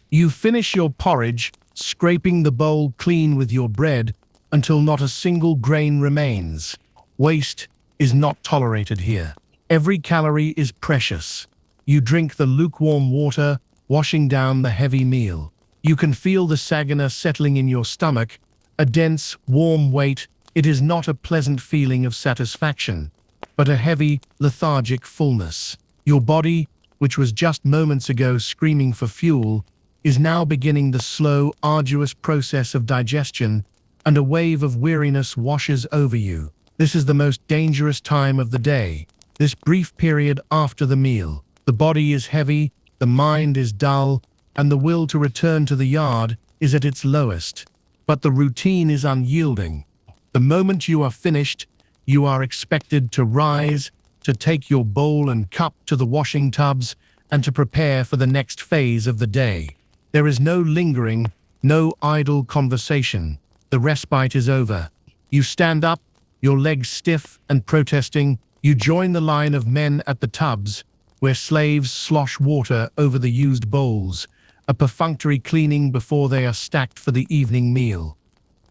You finish your porridge, scraping the bowl clean with your bread until not a single grain remains. Waste is not tolerated here. Every calorie is precious. You drink the lukewarm water, washing down the heavy meal. You can feel the sagana settling in your stomach, a dense, warm weight. It is not a pleasant feeling of satisfaction, but a heavy, lethargic fullness. Your body, which was just moments ago screaming for fuel, is now beginning the slow, arduous process of digestion, and a wave of weariness washes over you. This is the most dangerous time of the day, this brief period after the meal. The body is heavy, the mind is dull, and the will to return to the yard is at its lowest. But the routine is unyielding. The moment you are finished, you are expected to rise, to take your bowl and cup to the washing tubs, and to prepare for the next phase of the day. There is no lingering, no idle conversation. The respite is over. You stand up, your legs stiff and protesting. You join the line of men at the tubs, where slaves slosh water over the used bowls, a perfunctory cleaning before they are stacked for the evening meal.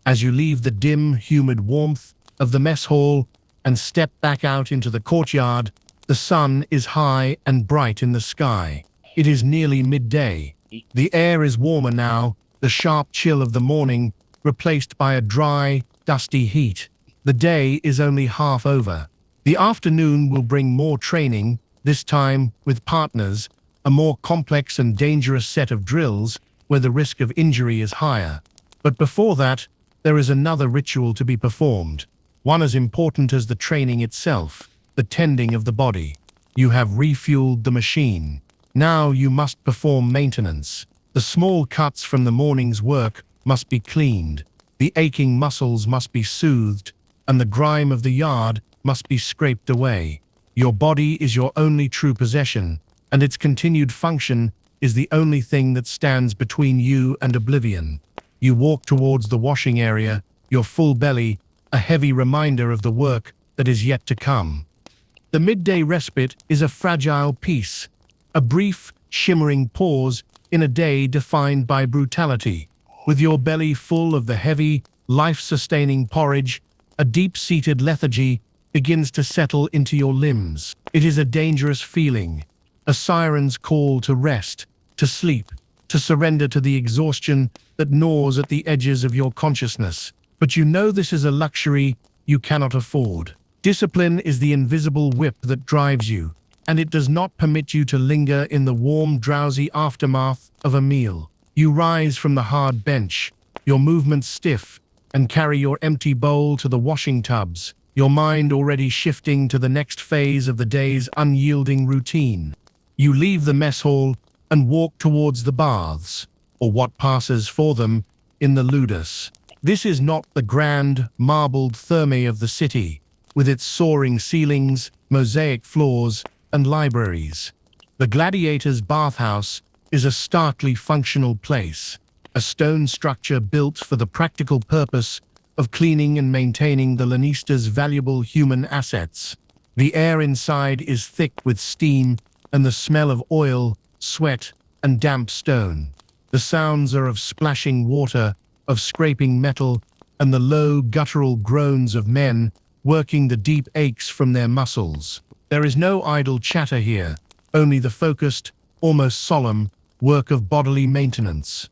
As you leave the dim, humid warmth of the mess hall and step back out into the courtyard, the sun is high and bright in the sky. It is nearly midday. The air is warmer now, the sharp chill of the morning replaced by a dry, dusty heat. The day is only half over. The afternoon will bring more training, this time with partners, a more complex and dangerous set of drills where the risk of injury is higher. But before that, there is another ritual to be performed, one as important as the training itself, the tending of the body. You have refueled the machine. Now you must perform maintenance. The small cuts from the morning's work must be cleaned, the aching muscles must be soothed, and the grime of the yard must be scraped away. Your body is your only true possession, and its continued function is the only thing that stands between you and oblivion. You walk towards the washing area, your full belly, a heavy reminder of the work that is yet to come. The midday respite is a fragile peace, a brief, shimmering pause in a day defined by brutality. With your belly full of the heavy, life-sustaining porridge, a deep-seated lethargy begins to settle into your limbs. It is a dangerous feeling, a siren's call to rest, to sleep, to surrender to the exhaustion that gnaws at the edges of your consciousness. But you know this is a luxury you cannot afford. Discipline is the invisible whip that drives you, and it does not permit you to linger in the warm, drowsy aftermath of a meal. You rise from the hard bench, your movements stiff, and carry your empty bowl to the washing tubs, your mind already shifting to the next phase of the day's unyielding routine. You leave the mess hall and walk towards the baths, or what passes for them, in the ludus. This is not the grand, marbled thermae of the city, with its soaring ceilings, mosaic floors, and libraries. The Gladiator's bathhouse is a starkly functional place, a stone structure built for the practical purpose of cleaning and maintaining the Lannister's valuable human assets. The air inside is thick with steam and the smell of oil, sweat, and damp stone. The sounds are of splashing water, of scraping metal, and the low, guttural groans of men working the deep aches from their muscles. There is no idle chatter here, only the focused, almost solemn, work of bodily maintenance.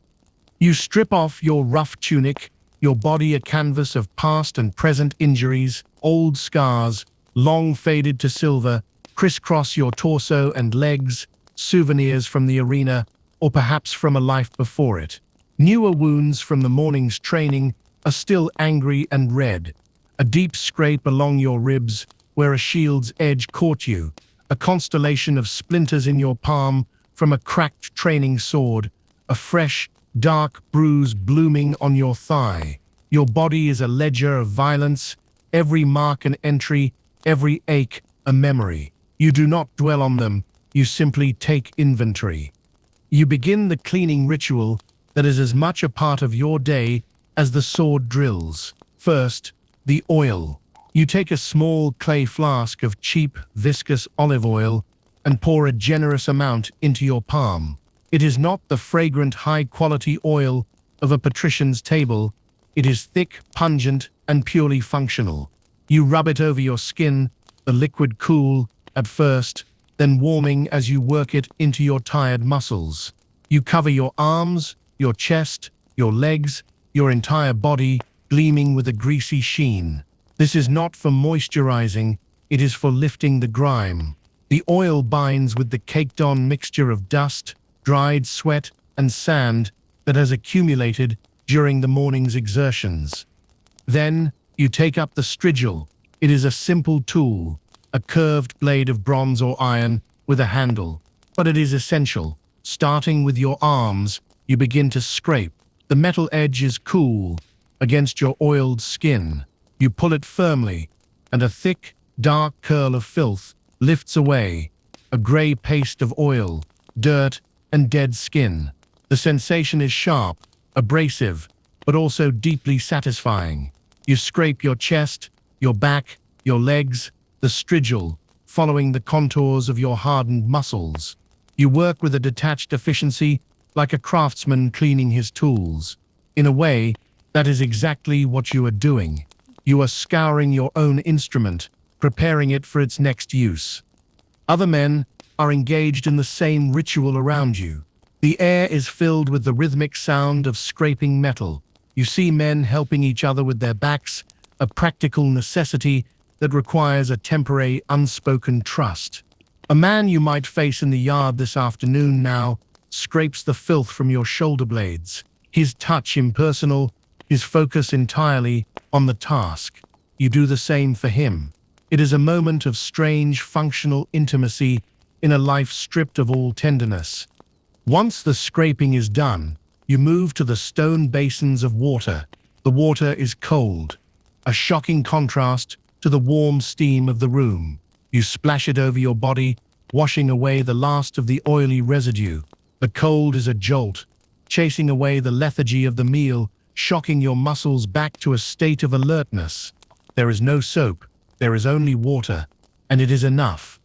You strip off your rough tunic, your body a canvas of past and present injuries, old scars, long faded to silver, crisscross your torso and legs, souvenirs from the arena, or perhaps from a life before it. Newer wounds from the morning's training are still angry and red. A deep scrape along your ribs where a shield's edge caught you. A constellation of splinters in your palm from a cracked training sword. A fresh, dark bruise blooming on your thigh. Your body is a ledger of violence, every mark an entry, every ache a memory. You do not dwell on them, you simply take inventory. You begin the cleaning ritual that is as much a part of your day as the sword drills. First, the oil. You take a small clay flask of cheap, viscous olive oil and pour a generous amount into your palm. It is not the fragrant, high-quality oil of a patrician's table. It is thick, pungent, and purely functional. You rub it over your skin, the liquid cool at first, then warming as you work it into your tired muscles. You cover your arms, your chest, your legs, your entire body, gleaming with a greasy sheen. This is not for moisturizing, it is for lifting the grime. The oil binds with the caked-on mixture of dust, dried sweat, and sand that has accumulated during the morning's exertions. Then, you take up the strigil. It is a simple tool, a curved blade of bronze or iron with a handle. But it is essential. Starting with your arms, you begin to scrape. The metal edge is cool against your oiled skin. You pull it firmly, and a thick, dark curl of filth lifts away, a gray paste of oil, dirt, and dead skin. The sensation is sharp, abrasive, but also deeply satisfying. You scrape your chest, your back, your legs, the strigil, following the contours of your hardened muscles. You work with a detached efficiency, like a craftsman cleaning his tools. In a way, that is exactly what you are doing. You are scouring your own instrument, preparing it for its next use. Other men are engaged in the same ritual around you. The air is filled with the rhythmic sound of scraping metal. You see men helping each other with their backs, a practical necessity that requires a temporary, unspoken trust. A man you might face in the yard this afternoon now scrapes the filth from your shoulder blades. His touch impersonal, his focus entirely on the task. You do the same for him. It is a moment of strange, functional intimacy in a life stripped of all tenderness. Once the scraping is done, you move to the stone basins of water. The water is cold, a shocking contrast to the warm steam of the room. You splash it over your body, washing away the last of the oily residue. The cold is a jolt, chasing away the lethargy of the meal, shocking your muscles back to a state of alertness. There is no soap, there is only water, and it is enough.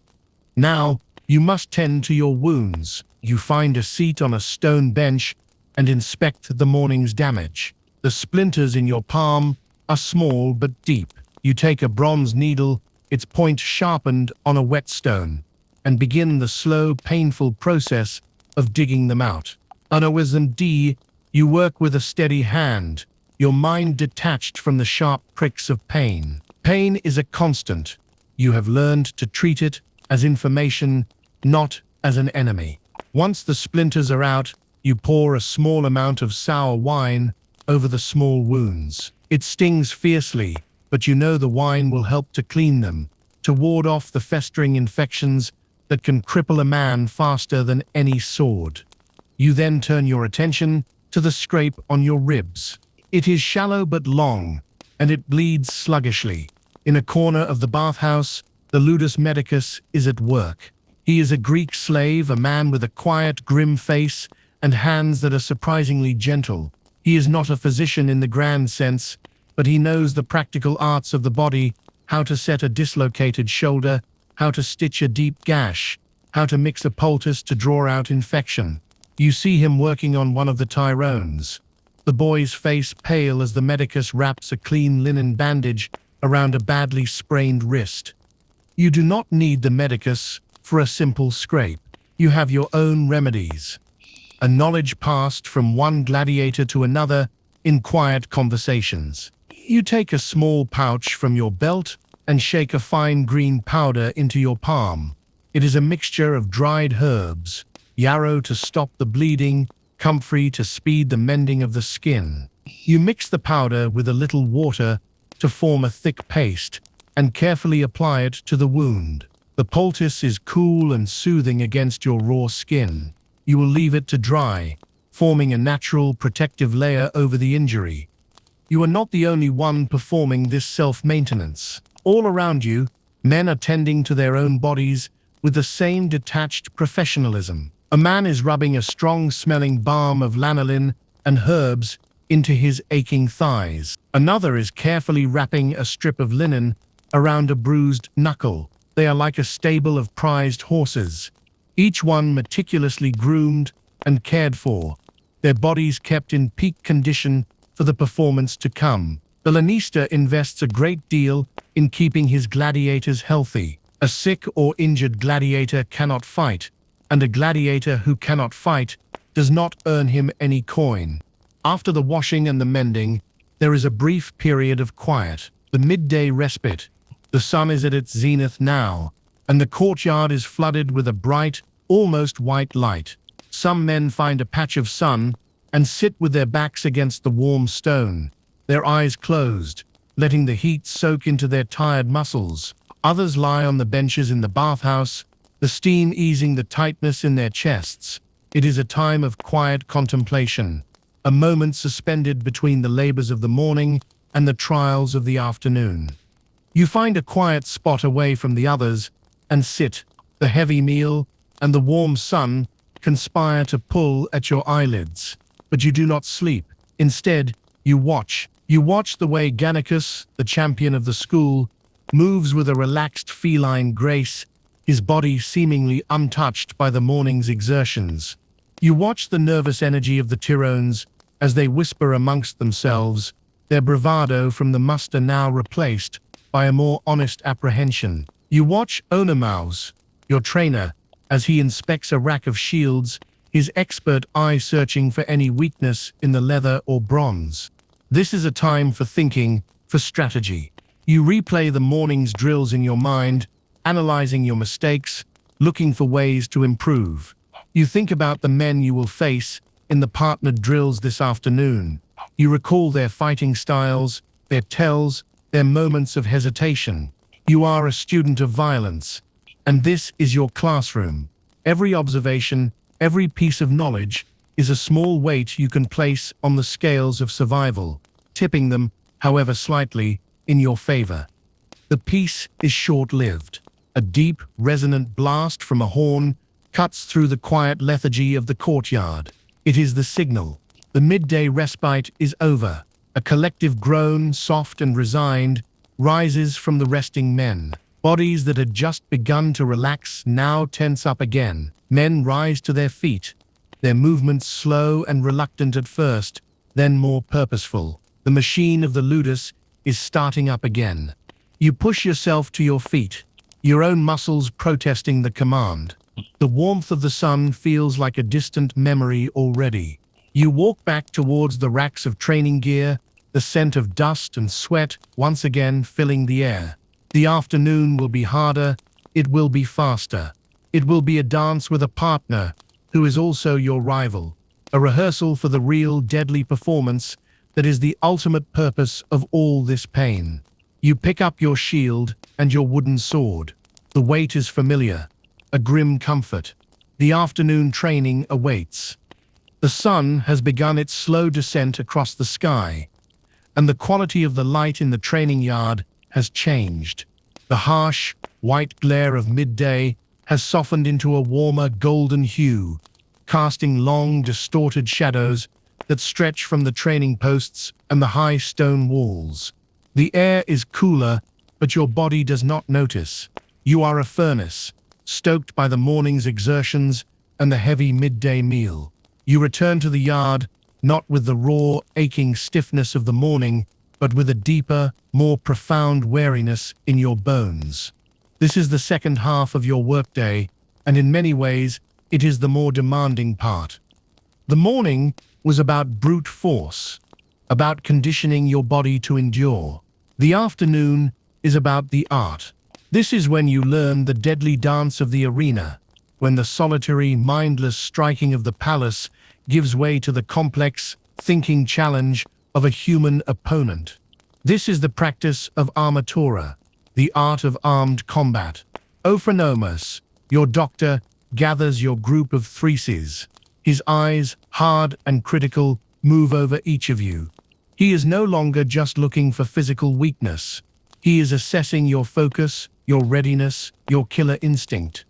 Now, you must tend to your wounds. You find a seat on a stone bench and inspect the morning's damage. The splinters in your palm are small but deep. You take a bronze needle, its point sharpened on a whetstone, and begin the slow, painful process of digging them out. Wisdom D, you work with a steady hand, your mind detached from the sharp pricks of pain. Pain is a constant. You have learned to treat it as information, not as an enemy. Once the splinters are out, you pour a small amount of sour wine over the small wounds. It stings fiercely, but you know the wine will help to clean them, to ward off the festering infections that can cripple a man faster than any sword. You then turn your attention to the scrape on your ribs. It is shallow but long, and it bleeds sluggishly. In a corner of the bathhouse, the ludus medicus is at work. He is a Greek slave, a man with a quiet, grim face and hands that are surprisingly gentle. He is not a physician in the grand sense, but he knows the practical arts of the body, how to set a dislocated shoulder, how to stitch a deep gash, how to mix a poultice to draw out infection. You see him working on one of the Tyrones. The boy's face pale as the medicus wraps a clean linen bandage around a badly sprained wrist. You do not need the medicus for a simple scrape. You have your own remedies. A knowledge passed from one gladiator to another in quiet conversations. You take a small pouch from your belt and shake a fine green powder into your palm. It is a mixture of dried herbs, yarrow to stop the bleeding, comfrey to speed the mending of the skin. You mix the powder with a little water to form a thick paste and carefully apply it to the wound. The poultice is cool and soothing against your raw skin. You will leave it to dry, forming a natural protective layer over the injury. You are not the only one performing this self-maintenance. All around you, men are tending to their own bodies with the same detached professionalism. A man is rubbing a strong-smelling balm of lanolin and herbs into his aching thighs. Another is carefully wrapping a strip of linen around a bruised knuckle. They are like a stable of prized horses, each one meticulously groomed and cared for, their bodies kept in peak condition for the performance to come. The lanista invests a great deal in keeping his gladiators healthy. A sick or injured gladiator cannot fight, and a gladiator who cannot fight does not earn him any coin. After the washing and the mending, there is a brief period of quiet, the midday respite. The sun is at its zenith now, and the courtyard is flooded with a bright, almost white light. Some men find a patch of sun and sit with their backs against the warm stone, their eyes closed, letting the heat soak into their tired muscles. Others lie on the benches in the bathhouse, the steam easing the tightness in their chests. It is a time of quiet contemplation, a moment suspended between the labors of the morning and the trials of the afternoon. You find a quiet spot away from the others and sit. The heavy meal and the warm sun conspire to pull at your eyelids, but you do not sleep. Instead, you watch. You watch the way Gannicus, the champion of the school, moves with a relaxed feline grace, his body seemingly untouched by the morning's exertions. You watch the nervous energy of the Tyrones as they whisper amongst themselves, their bravado from the muster now replaced by a more honest apprehension. You watch Onomaus, your trainer, as he inspects a rack of shields, his expert eye searching for any weakness in the leather or bronze. This is a time for thinking, for strategy. You replay the morning's drills in your mind, analyzing your mistakes, looking for ways to improve. You think about the men you will face in the partnered drills this afternoon. You recall their fighting styles, their tells, their moments of hesitation. You are a student of violence, and this is your classroom. Every observation, every piece of knowledge is a small weight you can place on the scales of survival, tipping them, however slightly, in your favor. The piece is short-lived. A deep, resonant blast from a horn cuts through the quiet lethargy of the courtyard. It is the signal. The midday respite is over. A collective groan, soft and resigned, rises from the resting men. Bodies that had just begun to relax now tense up again. Men rise to their feet, their movements slow and reluctant at first, then more purposeful. The machine of the ludus is starting up again. You push yourself to your feet, your own muscles protesting the command. The warmth of the sun feels like a distant memory already. You walk back towards the racks of training gear, the scent of dust and sweat once again filling the air. The afternoon will be harder, it will be faster. It will be a dance with a partner who is also your rival, a rehearsal for the real deadly performance that is the ultimate purpose of all this pain. You pick up your shield and your wooden sword. The weight is familiar, a grim comfort. The afternoon training awaits. The sun has begun its slow descent across the sky, and the quality of the light in the training yard has changed. The harsh, white glare of midday has softened into a warmer golden hue, casting long, distorted shadows that stretch from the training posts and the high stone walls. The air is cooler, but your body does not notice. You are a furnace, stoked by the morning's exertions and the heavy midday meal. You return to the yard, not with the raw, aching stiffness of the morning, but with a deeper, more profound weariness in your bones. This is the second half of your workday, and in many ways, it is the more demanding part. The morning was about brute force, about conditioning your body to endure. The afternoon is about the art. This is when you learn the deadly dance of the arena, when the solitary, mindless striking of the palace gives way to the complex, thinking challenge of a human opponent. This is the practice of armatura, the art of armed combat. Ophronomos, your doctor, gathers your group of threses. His eyes, hard and critical, move over each of you. He is no longer just looking for physical weakness. He is assessing your focus, your readiness, your killer instinct.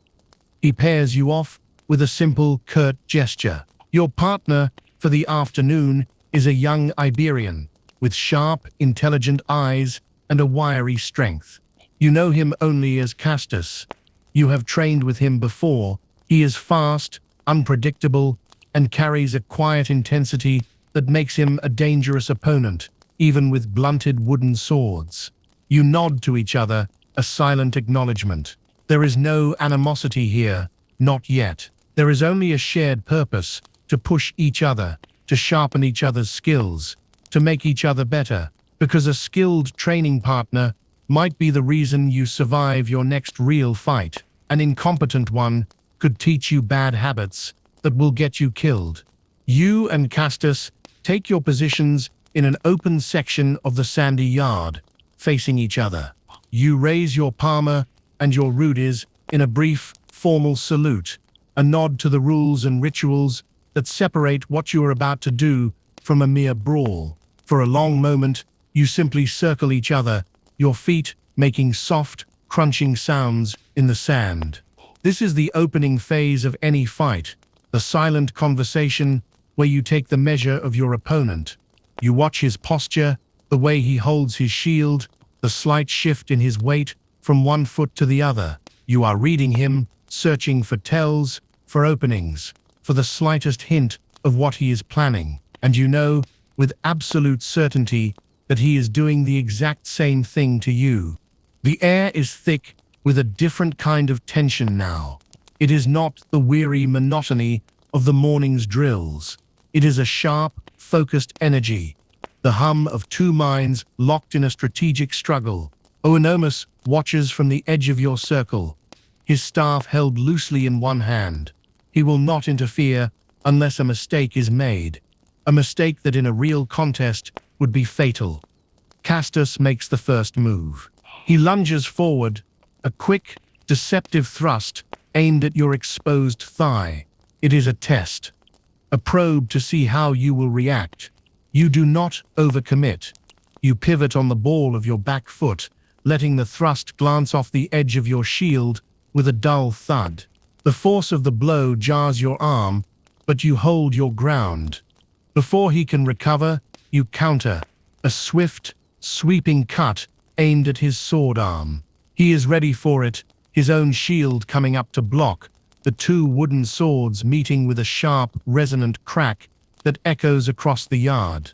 He pairs you off with a simple, curt gesture. Your partner for the afternoon is a young Iberian with sharp, intelligent eyes and a wiry strength. You know him only as Castus. You have trained with him before. He is fast, unpredictable, and carries a quiet intensity that makes him a dangerous opponent, even with blunted wooden swords. You nod to each other, a silent acknowledgement. There is no animosity here, not yet. There is only a shared purpose to push each other, to sharpen each other's skills, to make each other better, because a skilled training partner might be the reason you survive your next real fight. An incompetent one could teach you bad habits that will get you killed. You and Castus take your positions in an open section of the sandy yard, facing each other. You raise your palmar and your rudis in a brief, formal salute, a nod to the rules and rituals that separate what you are about to do from a mere brawl. For a long moment, you simply circle each other, your feet making soft, crunching sounds in the sand. This is the opening phase of any fight, the silent conversation where you take the measure of your opponent. You watch his posture, the way he holds his shield, the slight shift in his weight from one foot to the other. You are reading him, searching for tells, for openings, for the slightest hint of what he is planning. And you know, with absolute certainty, that he is doing the exact same thing to you. The air is thick with a different kind of tension now. It is not the weary monotony of the morning's drills. It is a sharp, focused energy, the hum of two minds locked in a strategic struggle. Oenomus watches from the edge of your circle, his staff held loosely in one hand. He will not interfere unless a mistake is made, a mistake that in a real contest would be fatal. Castus makes the first move. He lunges forward, a quick, deceptive thrust aimed at your exposed thigh. It is a test, a probe to see how you will react. You do not overcommit. You pivot on the ball of your back foot, letting the thrust glance off the edge of your shield with a dull thud. The force of the blow jars your arm, but you hold your ground. Before he can recover, you counter, a swift, sweeping cut aimed at his sword arm. He is ready for it, his own shield coming up to block, the two wooden swords meeting with a sharp, resonant crack that echoes across the yard.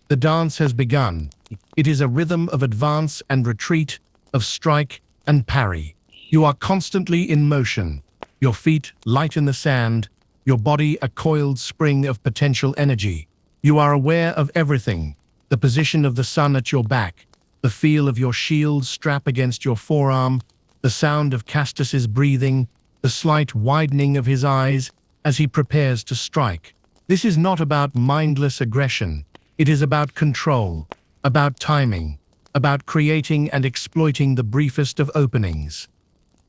The dance has begun. It is a rhythm of advance and retreat, of strike and parry. You are constantly in motion, your feet light in the sand, your body a coiled spring of potential energy. You are aware of everything, the position of the sun at your back, the feel of your shield strap against your forearm, the sound of Castus's breathing, the slight widening of his eyes as he prepares to strike. This is not about mindless aggression. It is about control, about timing, about creating and exploiting the briefest of openings.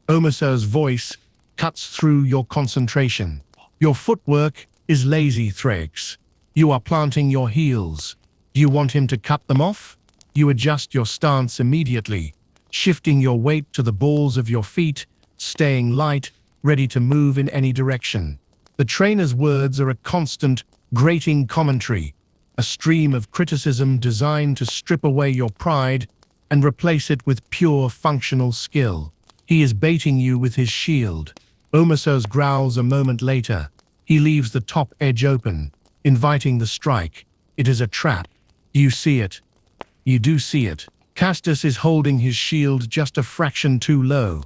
Omeso's voice cuts through your concentration. Your footwork is lazy, Thrax. You are planting your heels. Do you want him to cut them off? You adjust your stance immediately, shifting your weight to the balls of your feet, staying light, ready to move in any direction. The trainer's words are a constant, grating commentary, a stream of criticism designed to strip away your pride and replace it with pure functional skill. He is baiting you with his shield. Omesos growls a moment later. He leaves the top edge open, inviting the strike. It is a trap. You see it. You do see it. Castus is holding his shield just a fraction too low,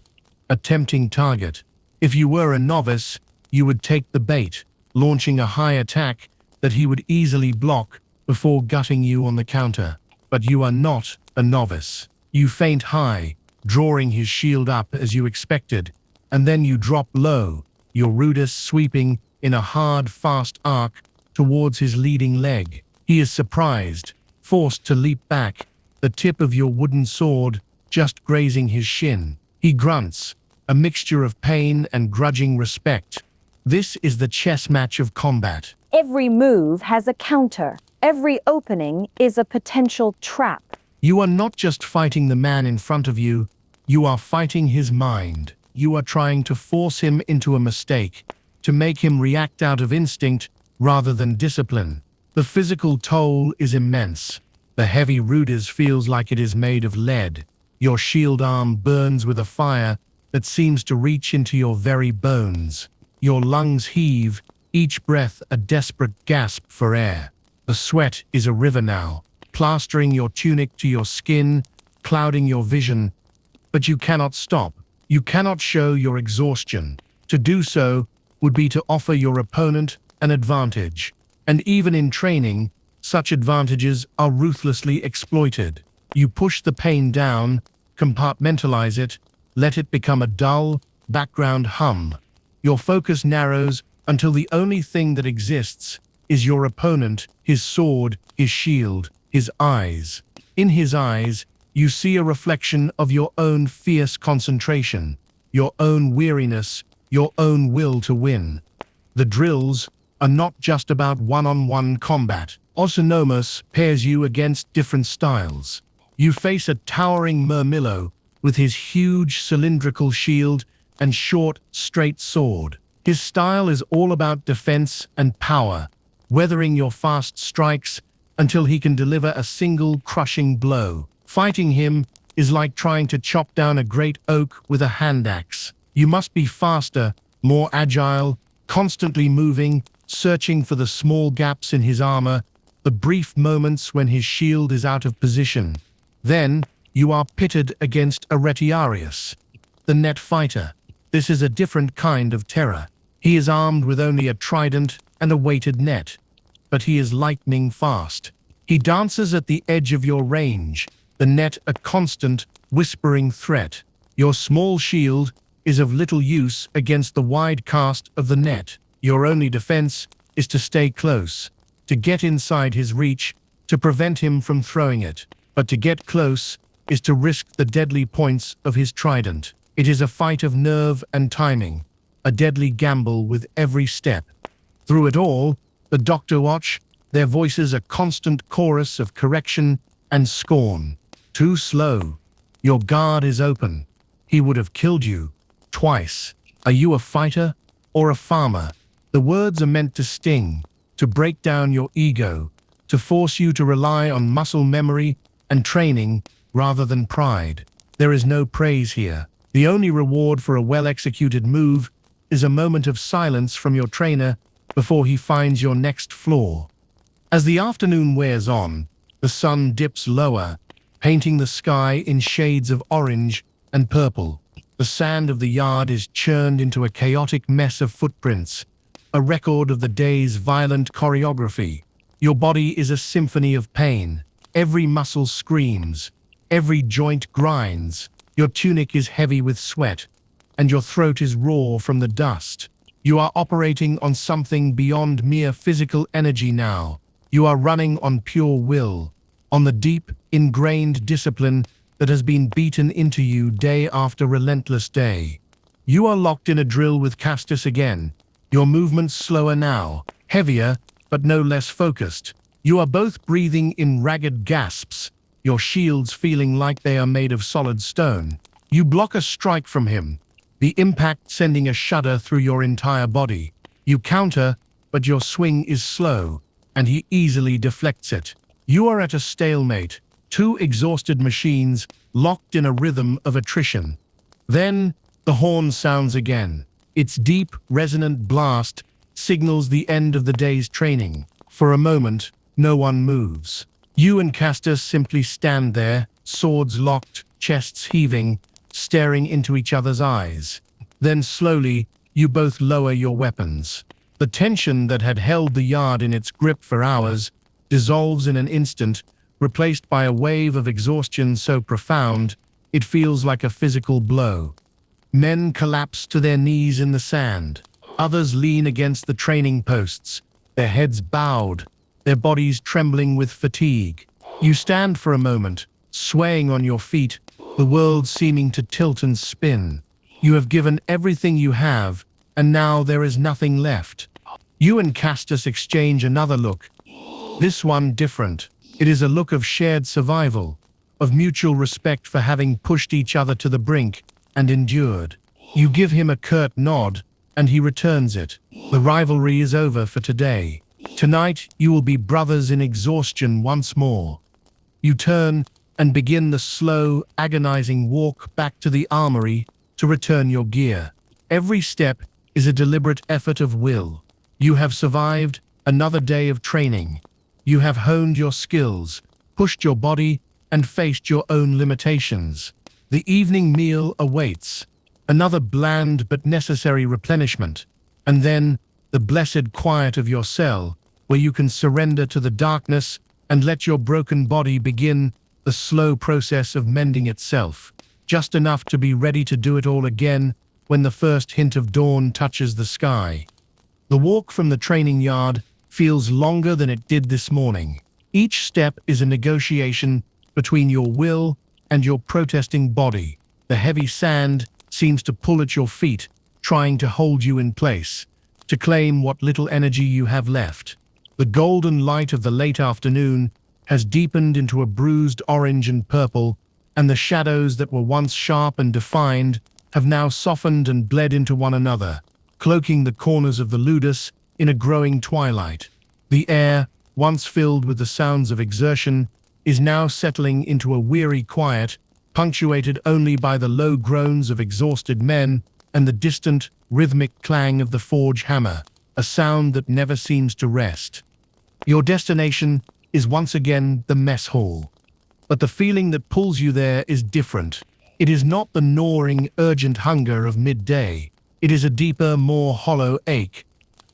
a tempting target. If you were a novice, you would take the bait, launching a high attack that he would easily block before gutting you on the counter. But you are not a novice. You feint high, drawing his shield up as you expected, and then you drop low, your rudis sweeping in a hard, fast arc towards his leading leg. He is surprised, forced to leap back, the tip of your wooden sword just grazing his shin. He grunts, a mixture of pain and grudging respect. This is the chess match of combat. Every move has a counter. Every opening is a potential trap. You are not just fighting the man in front of you, you are fighting his mind. You are trying to force him into a mistake, to make him react out of instinct rather than discipline. The physical toll is immense. The heavy rudis feels like it is made of lead. Your shield arm burns with a fire that seems to reach into your very bones. Your lungs heave, each breath a desperate gasp for air. The sweat is a river now, plastering your tunic to your skin, clouding your vision. But you cannot stop. You cannot show your exhaustion. To do so would be to offer your opponent an advantage. And even in training, such advantages are ruthlessly exploited. You push the pain down, compartmentalize it, let it become a dull, background hum. Your focus narrows until the only thing that exists is your opponent, his sword, his shield, his eyes. In his eyes, you see a reflection of your own fierce concentration, your own weariness, your own will to win. The drills are not just about one-on-one combat. Osanomos pairs you against different styles. You face a towering Murmillo with his huge cylindrical shield and short, straight sword. His style is all about defense and power, weathering your fast strikes until he can deliver a single crushing blow. Fighting him is like trying to chop down a great oak with a hand axe. You must be faster, more agile, constantly moving, searching for the small gaps in his armor, the brief moments when his shield is out of position. Then, you are pitted against a Retiarius, the net fighter. This is a different kind of terror. He is armed with only a trident and a weighted net, but he is lightning fast. He dances at the edge of your range, the net a constant, whispering threat. Your small shield is of little use against the wide cast of the net. Your only defense is to stay close, to get inside his reach, to prevent him from throwing it. But to get close is to risk the deadly points of his trident. It is a fight of nerve and timing, a deadly gamble with every step. Through it all, the Doctor watch, their voices a constant chorus of correction and scorn. Too slow. Your guard is open. He would have killed you twice. Are you a fighter or a farmer? The words are meant to sting, to break down your ego, to force you to rely on muscle memory and training rather than pride. There is no praise here. The only reward for a well-executed move is a moment of silence from your trainer before he finds your next flaw. As the afternoon wears on, the sun dips lower, painting the sky in shades of orange and purple. The sand of the yard is churned into a chaotic mess of footprints, a record of the day's violent choreography. Your body is a symphony of pain. Every muscle screams. Every joint grinds. Your tunic is heavy with sweat, and your throat is raw from the dust. You are operating on something beyond mere physical energy now. You are running on pure will, on the deep, ingrained discipline that has been beaten into you day after relentless day. You are locked in a drill with Castus again. Your movements slower now, heavier, but no less focused. You are both breathing in ragged gasps, your shields feeling like they are made of solid stone. You block a strike from him, the impact sending a shudder through your entire body. You counter, but your swing is slow, and he easily deflects it. You are at a stalemate, two exhausted machines locked in a rhythm of attrition. Then, the horn sounds again. Its deep, resonant blast signals the end of the day's training. For a moment, no one moves. You and Castus simply stand there, swords locked, chests heaving, staring into each other's eyes. Then slowly, you both lower your weapons. The tension that had held the yard in its grip for hours dissolves in an instant, replaced by a wave of exhaustion so profound, it feels like a physical blow. Men collapse to their knees in the sand. Others lean against the training posts, their heads bowed, their bodies trembling with fatigue. You stand for a moment, swaying on your feet, the world seeming to tilt and spin. You have given everything you have, and now there is nothing left. You and Castus exchange another look, this one different. It is a look of shared survival, of mutual respect for having pushed each other to the brink and endured. You give him a curt nod, and he returns it. The rivalry is over for today. Tonight, you will be brothers in exhaustion once more. You turn and begin the slow, agonizing walk back to the armory to return your gear. Every step is a deliberate effort of will. You have survived another day of training. You have honed your skills, pushed your body, and faced your own limitations. The evening meal awaits, another bland but necessary replenishment, and then the blessed quiet of your cell, where you can surrender to the darkness and let your broken body begin the slow process of mending itself, just enough to be ready to do it all again when the first hint of dawn touches the sky. The walk from the training yard feels longer than it did this morning. Each step is a negotiation between your will and your protesting body. The heavy sand seems to pull at your feet, trying to hold you in place, to claim what little energy you have left. The golden light of the late afternoon has deepened into a bruised orange and purple, and the shadows that were once sharp and defined have now softened and bled into one another, cloaking the corners of the ludus in a growing twilight. The air, once filled with the sounds of exertion, is now settling into a weary quiet, punctuated only by the low groans of exhausted men and the distant, rhythmic clang of the forge hammer, a sound that never seems to rest. Your destination is once again the mess hall. But the feeling that pulls you there is different. It is not the gnawing, urgent hunger of midday. It is a deeper, more hollow ache,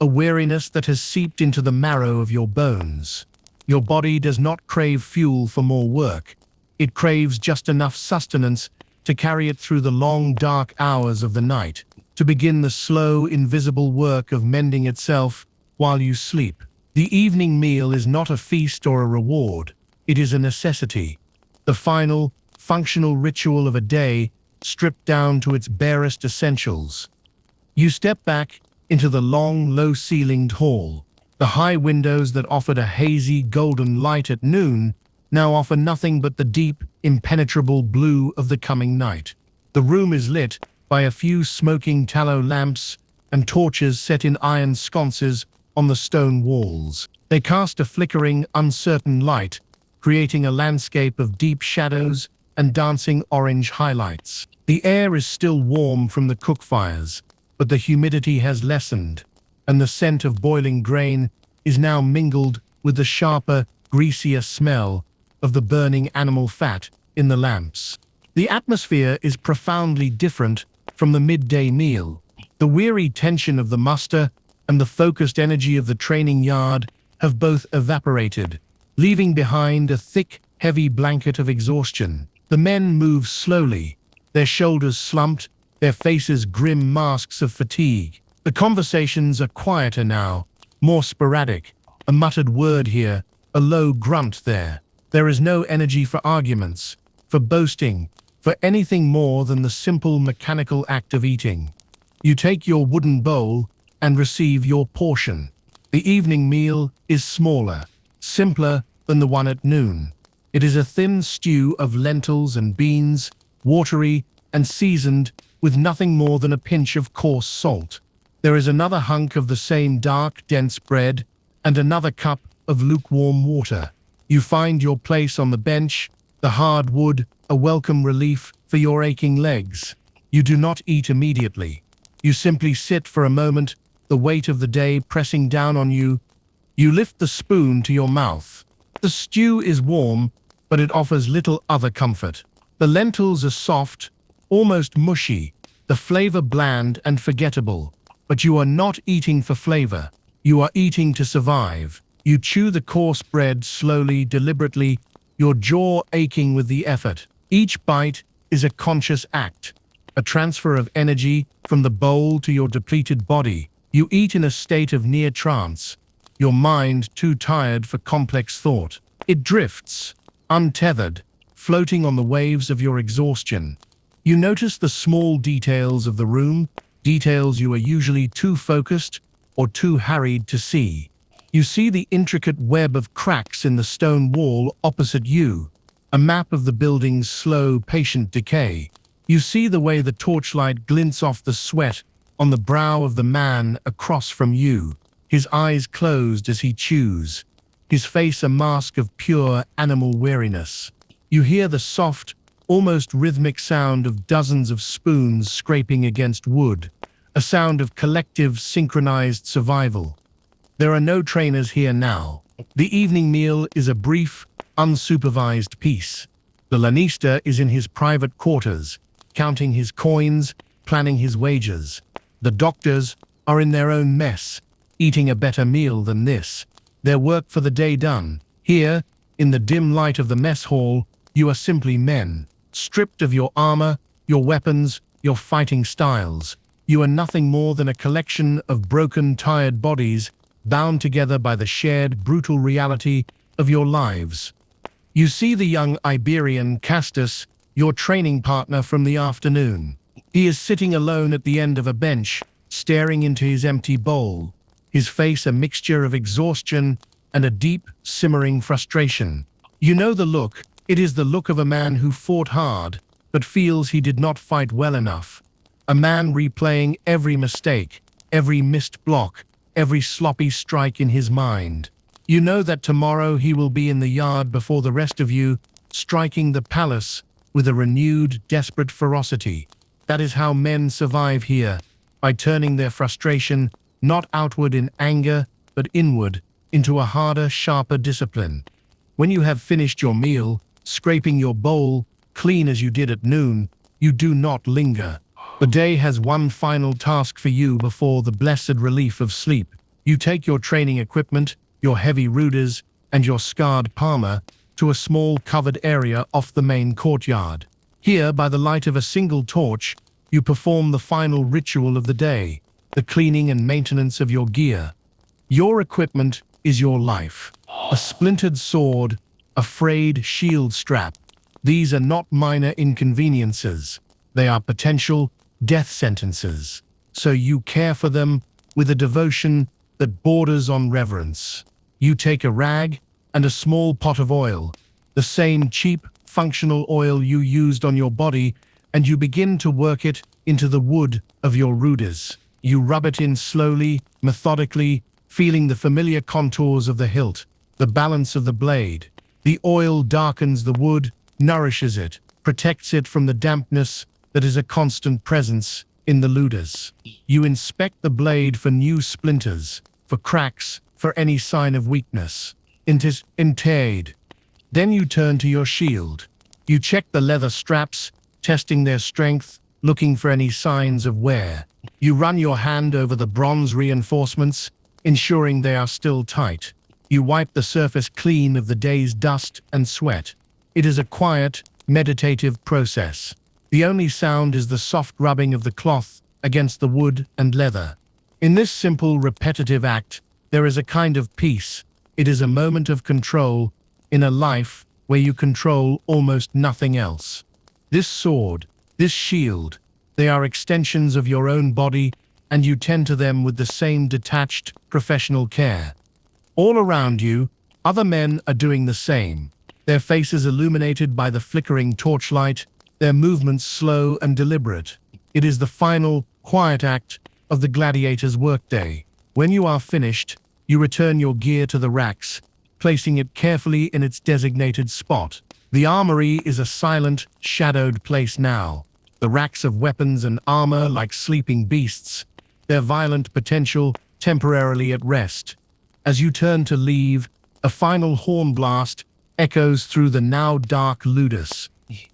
a weariness that has seeped into the marrow of your bones. Your body does not crave fuel for more work. It craves just enough sustenance to carry it through the long, dark hours of the night, to begin the slow, invisible work of mending itself while you sleep. The evening meal is not a feast or a reward. It is a necessity, the final, functional ritual of a day stripped down to its barest essentials. You step back into the long, low-ceilinged hall. The high windows that offered a hazy, golden light at noon now offer nothing but the deep, impenetrable blue of the coming night. The room is lit by a few smoking tallow lamps and torches set in iron sconces on the stone walls. They cast a flickering, uncertain light, creating a landscape of deep shadows and dancing orange highlights. The air is still warm from the cook fires, but the humidity has lessened, and the scent of boiling grain is now mingled with the sharper, greasier smell of the burning animal fat in the lamps. The atmosphere is profoundly different from the midday meal. The weary tension of the muster and the focused energy of the training yard have both evaporated, leaving behind a thick, heavy blanket of exhaustion. The men move slowly, their shoulders slumped, their faces grim masks of fatigue. The conversations are quieter now, more sporadic, a muttered word here, a low grunt there. There is no energy for arguments, for boasting, for anything more than the simple mechanical act of eating. You take your wooden bowl and receive your portion. The evening meal is smaller, simpler than the one at noon. It is a thin stew of lentils and beans, watery and seasoned with nothing more than a pinch of coarse salt. There is another hunk of the same dark, dense bread and another cup of lukewarm water. You find your place on the bench, the hard wood, a welcome relief for your aching legs. You do not eat immediately. You simply sit for a moment, the weight of the day pressing down on you. You lift the spoon to your mouth. The stew is warm, but it offers little other comfort. The lentils are soft, almost mushy, the flavor bland and forgettable. But you are not eating for flavor. You are eating to survive. You chew the coarse bread slowly, deliberately, your jaw aching with the effort. Each bite is a conscious act, a transfer of energy from the bowl to your depleted body. You eat in a state of near trance, your mind too tired for complex thought. It drifts, untethered, floating on the waves of your exhaustion. You notice the small details of the room, details you are usually too focused or too harried to see. You see the intricate web of cracks in the stone wall opposite you, a map of the building's slow, patient decay. You see the way the torchlight glints off the sweat on the brow of the man across from you, his eyes closed as he chews, his face a mask of pure animal weariness. You hear the soft, almost rhythmic sound of dozens of spoons scraping against wood, a sound of collective, synchronized survival. There are no trainers here now. The evening meal is a brief, unsupervised peace. The lanista is in his private quarters, counting his coins, planning his wages. The doctors are in their own mess, eating a better meal than this, their work for the day done. Here, in the dim light of the mess hall, you are simply men, stripped of your armor, your weapons, your fighting styles. You are nothing more than a collection of broken, tired bodies bound together by the shared, brutal reality of your lives. You see the young Iberian Castus, your training partner from the afternoon. He is sitting alone at the end of a bench, staring into his empty bowl, his face a mixture of exhaustion and a deep, simmering frustration. You know the look. It is the look of a man who fought hard, but feels he did not fight well enough. A man replaying every mistake, every missed block, every sloppy strike in his mind. You know that tomorrow he will be in the yard before the rest of you, striking the palace with a renewed, desperate ferocity. That is how men survive here, by turning their frustration not outward in anger, but inward, into a harder, sharper discipline. When you have finished your meal, scraping your bowl clean as you did at noon, you do not linger. The day has one final task for you before the blessed relief of sleep. You take your training equipment, your heavy ruders, and your scarred palmer to a small covered area off the main courtyard. Here, by the light of a single torch, you perform the final ritual of the day, the cleaning and maintenance of your gear. Your equipment is your life. A splintered sword, a frayed shield strap. These are not minor inconveniences. They are potential death sentences. So you care for them with a devotion that borders on reverence. You take a rag and a small pot of oil, the same cheap, functional oil you used on your body, and you begin to work it into the wood of your ruders. You rub it in slowly, methodically, feeling the familiar contours of the hilt, the balance of the blade. The oil darkens the wood, nourishes it, protects it from the dampness that is a constant presence in the ludus. You inspect the blade for new splinters, for cracks, for any sign of weakness. Intrigue. Then you turn to your shield. You check the leather straps, testing their strength, looking for any signs of wear. You run your hand over the bronze reinforcements, ensuring they are still tight. You wipe the surface clean of the day's dust and sweat. It is a quiet, meditative process. The only sound is the soft rubbing of the cloth against the wood and leather. In this simple, repetitive act, there is a kind of peace. It is a moment of control in a life where you control almost nothing else. This sword, this shield, they are extensions of your own body, and you tend to them with the same detached, professional care. All around you, other men are doing the same, their faces illuminated by the flickering torchlight, their movements slow and deliberate. It is the final, quiet act of the gladiator's workday. When you are finished, you return your gear to the racks, placing it carefully in its designated spot. The armory is a silent, shadowed place now. The racks of weapons and armor like sleeping beasts, their violent potential temporarily at rest. As you turn to leave, a final horn blast echoes through the now dark ludus.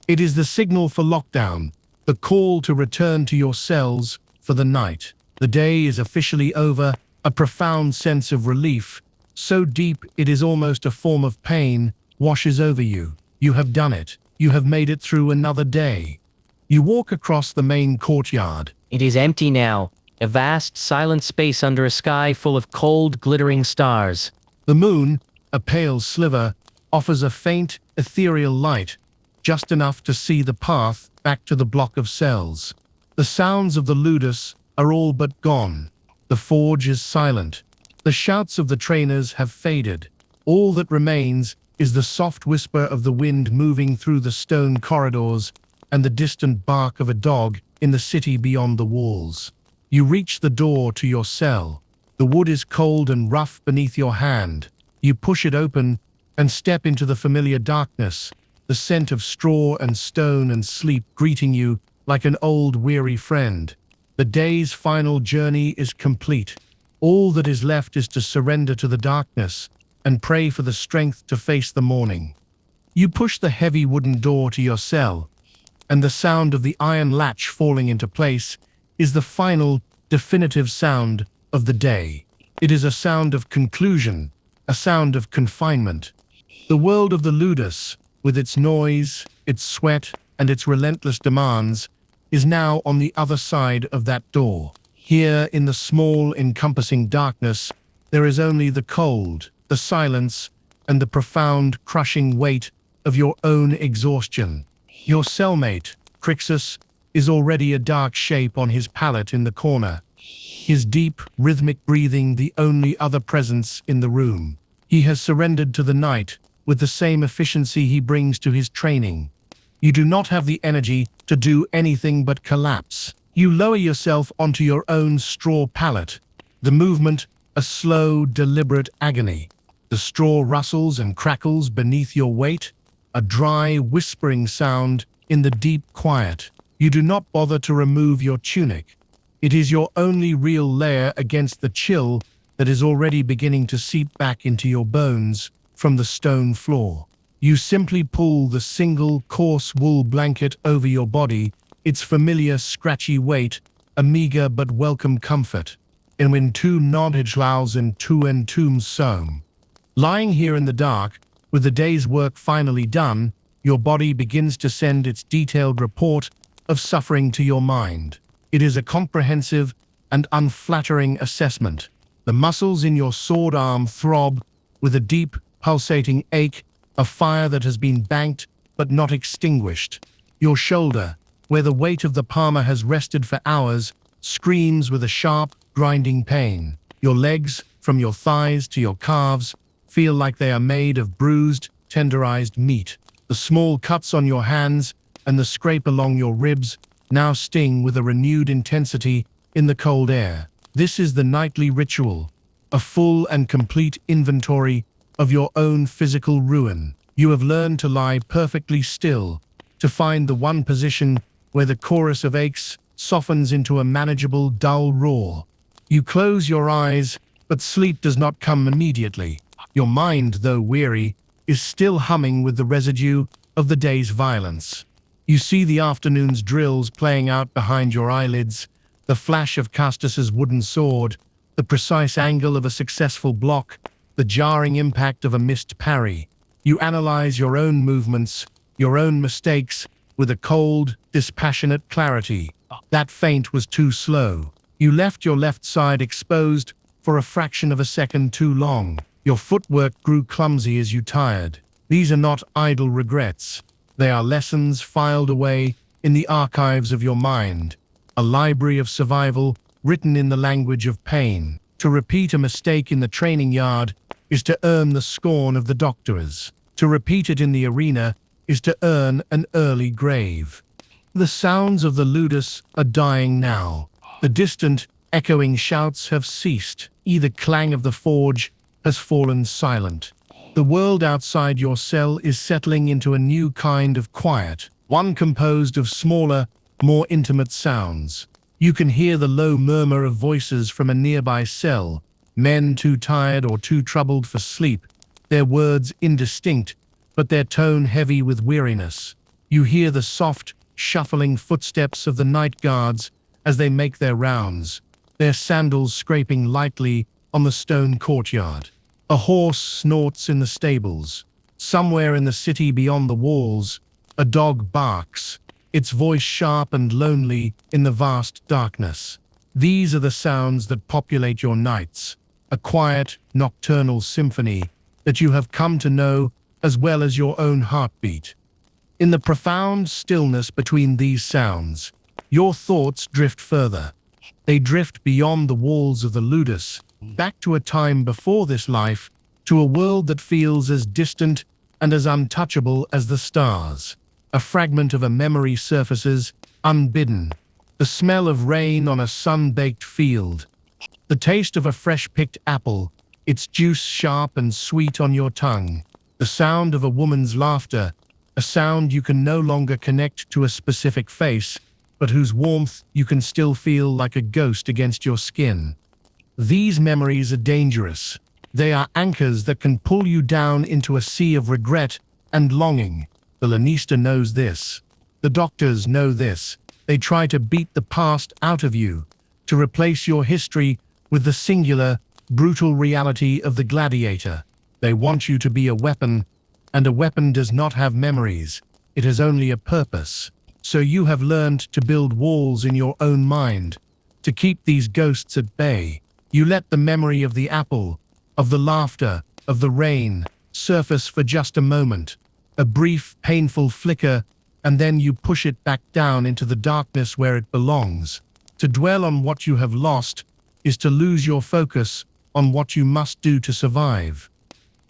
It is the signal for lockdown, the call to return to your cells for the night. The day is officially over, a profound sense of relief, so deep it is almost a form of pain, washes over you. You have done it. You have made it through another day. You walk across the main courtyard. It is empty now. a vast, silent space under a sky full of cold, glittering stars. The moon, a pale sliver, offers a faint, ethereal light, just enough to see the path back to the block of cells. The sounds of the ludus are all but gone. The forge is silent. The shouts of the trainers have faded. All that remains is the soft whisper of the wind moving through the stone corridors and the distant bark of a dog in the city beyond the walls. You reach the door to your cell. The wood is cold and rough beneath your hand. You push it open and step into the familiar darkness, the scent of straw and stone and sleep greeting you like an old weary friend. The day's final journey is complete. All that is left is to surrender to the darkness and pray for the strength to face the morning. You push the heavy wooden door to your cell, and the sound of the iron latch falling into place is the final, definitive sound of the day. It is a sound of conclusion, a sound of confinement. The world of the ludus, with its noise, its sweat, and its relentless demands, is now on the other side of that door. Here, in the small, encompassing darkness, there is only the cold, the silence, and the profound, crushing weight of your own exhaustion. Your cellmate, Crixus, is already a dark shape on his pallet in the corner, his deep, rhythmic breathing the only other presence in the room. He has surrendered to the night with the same efficiency he brings to his training. You do not have the energy to do anything but collapse. You lower yourself onto your own straw pallet, the movement a slow, deliberate agony. The straw rustles and crackles beneath your weight, a dry, whispering sound in the deep quiet. You do not bother to remove your tunic. It is your only real layer against the chill that is already beginning to seep back into your bones from the stone floor. You simply pull the single, coarse wool blanket over your body, its familiar, scratchy weight, a meager but welcome comfort. And when two knowledge allows and two entombs sown. Lying here in the dark, with the day's work finally done, your body begins to send its detailed report of suffering to your mind. It is a comprehensive and unflattering assessment. The muscles in your sword arm throb with a deep, pulsating ache, a fire that has been banked but not extinguished. Your shoulder, where the weight of the palmer has rested for hours, screams with a sharp, grinding pain. Your legs, from your thighs to your calves, feel like they are made of bruised, tenderized meat. The small cuts on your hands and the scrape along your ribs now sting with a renewed intensity in the cold air. This is the nightly ritual, a full and complete inventory of your own physical ruin. You have learned to lie perfectly still, to find the one position where the chorus of aches softens into a manageable, dull roar. You close your eyes, but sleep does not come immediately. Your mind, though weary, is still humming with the residue of the day's violence. You see the afternoon's drills playing out behind your eyelids, the flash of Castus's wooden sword, the precise angle of a successful block, the jarring impact of a missed parry. You analyze your own movements, your own mistakes, with a cold, dispassionate clarity. That feint was too slow. You left your left side exposed for a fraction of a second too long. Your footwork grew clumsy as you tired. These are not idle regrets. They are lessons filed away in the archives of your mind, a library of survival written in the language of pain. To repeat a mistake in the training yard is to earn the scorn of the doctors. To repeat it in the arena is to earn an early grave. The sounds of the ludus are dying now. The distant, echoing shouts have ceased. The clang of the forge has fallen silent. The world outside your cell is settling into a new kind of quiet, one composed of smaller, more intimate sounds. You can hear the low murmur of voices from a nearby cell, men too tired or too troubled for sleep, their words indistinct, but their tone heavy with weariness. You hear the soft, shuffling footsteps of the night guards as they make their rounds, their sandals scraping lightly on the stone courtyard. A horse snorts in the stables. Somewhere in the city beyond the walls, a dog barks, its voice sharp and lonely in the vast darkness. These are the sounds that populate your nights, a quiet, nocturnal symphony that you have come to know as well as your own heartbeat. In the profound stillness between these sounds, your thoughts drift further. They drift beyond the walls of the ludus, back to a time before this life, to a world that feels as distant and as untouchable as the stars. A fragment of a memory surfaces, unbidden. The smell of rain on a sun-baked field. The taste of a fresh-picked apple, its juice sharp and sweet on your tongue. The sound of a woman's laughter, a sound you can no longer connect to a specific face, but whose warmth you can still feel like a ghost against your skin. These memories are dangerous. They are anchors that can pull you down into a sea of regret and longing. The Lanista knows this. The doctors know this. They try to beat the past out of you, to replace your history with the singular, brutal reality of the gladiator. They want you to be a weapon, and a weapon does not have memories. It has only a purpose. So you have learned to build walls in your own mind, to keep these ghosts at bay. You let the memory of the apple, of the laughter, of the rain, surface for just a moment, a brief, painful flicker, and then you push it back down into the darkness where it belongs. To dwell on what you have lost is to lose your focus on what you must do to survive.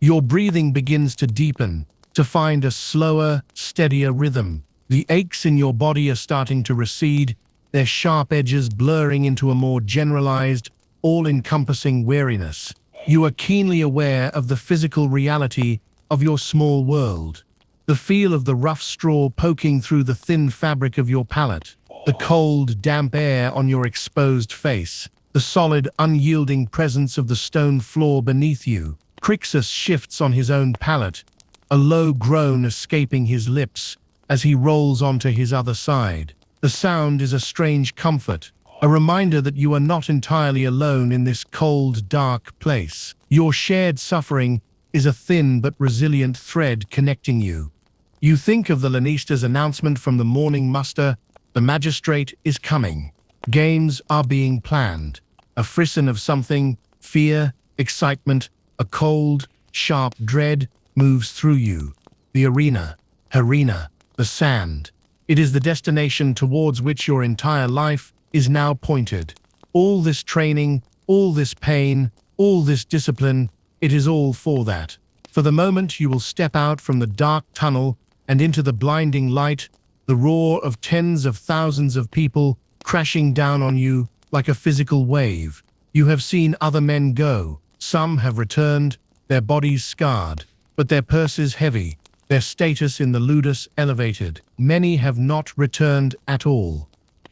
Your breathing begins to deepen, to find a slower, steadier rhythm. The aches in your body are starting to recede, their sharp edges blurring into a more generalized, all-encompassing weariness. You are keenly aware of the physical reality of your small world. The feel of the rough straw poking through the thin fabric of your palate. The cold, damp air on your exposed face. The solid, unyielding presence of the stone floor beneath you. Crixus shifts on his own palate, a low groan escaping his lips as he rolls onto his other side. The sound is a strange comfort, a reminder that you are not entirely alone in this cold, dark place. Your shared suffering is a thin but resilient thread connecting you. You think of the Lanista's announcement from the morning muster, the magistrate is coming. Games are being planned. A frisson of something, fear, excitement, a cold, sharp dread moves through you. The arena, the sand. It is the destination towards which your entire life is now pointed. All this training, all this pain, all this discipline, it is all for that. For the moment you will step out from the dark tunnel and into the blinding light, the roar of tens of thousands of people crashing down on you like a physical wave. You have seen other men go. Some have returned, their bodies scarred, but their purses heavy, their status in the ludus elevated. Many have not returned at all.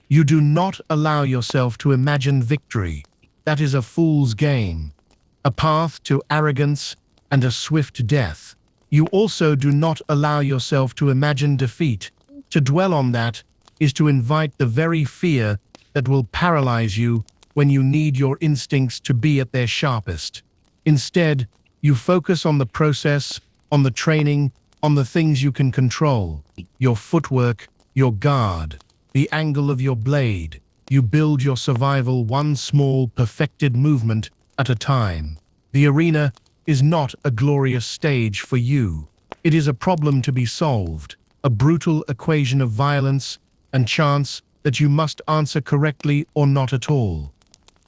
You do not allow yourself to imagine victory. That is a fool's game, a path to arrogance and a swift death. You also do not allow yourself to imagine defeat. To dwell on that is to invite the very fear that will paralyze you when you need your instincts to be at their sharpest. Instead, you focus on the process, on the training, on the things you can control. Your footwork, your guard, the angle of your blade. You build your survival one small, perfected movement at a time. The arena is not a glorious stage for you. It is a problem to be solved, a brutal equation of violence and chance that you must answer correctly or not at all.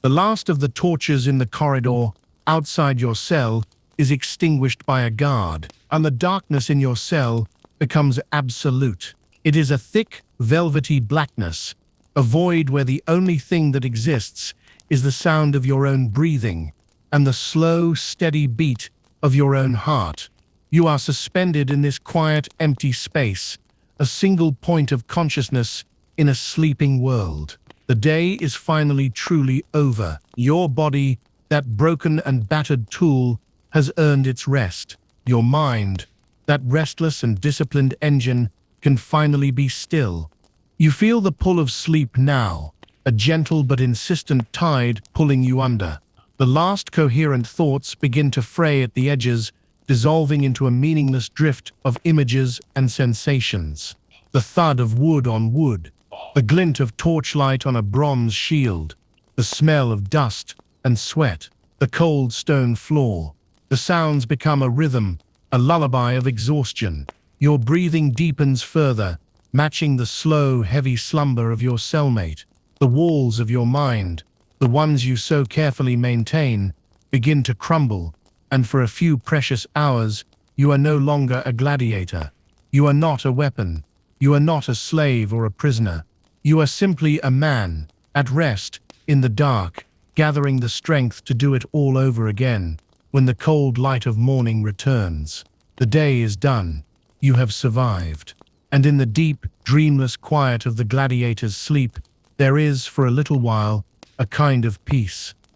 The last of the torches in the corridor outside your cell is extinguished by a guard, and the darkness in your cell becomes absolute. It is a thick, velvety blackness, a void where the only thing that exists is the sound of your own breathing and the slow, steady beat of your own heart. You are suspended in this quiet, empty space, a single point of consciousness in a sleeping world. The day is finally truly over. Your body, that broken and battered tool, has earned its rest. Your mind, that restless and disciplined engine, can finally be still. You feel the pull of sleep now, a gentle but insistent tide pulling you under. The last coherent thoughts begin to fray at the edges, dissolving into a meaningless drift of images and sensations. The thud of wood on wood, the glint of torchlight on a bronze shield, the smell of dust and sweat, the cold stone floor. The sounds become a rhythm, a lullaby of exhaustion. Your breathing deepens further, matching the slow, heavy slumber of your cellmate. The walls of your mind, the ones you so carefully maintain, begin to crumble, and for a few precious hours, you are no longer a gladiator. You are not a weapon. You are not a slave or a prisoner. You are simply a man, at rest, in the dark, gathering the strength to do it all over again. When the cold light of morning returns, the day is done. You have survived. And in the deep, dreamless quiet of the gladiator's sleep, there is, for a little while, a kind of peace.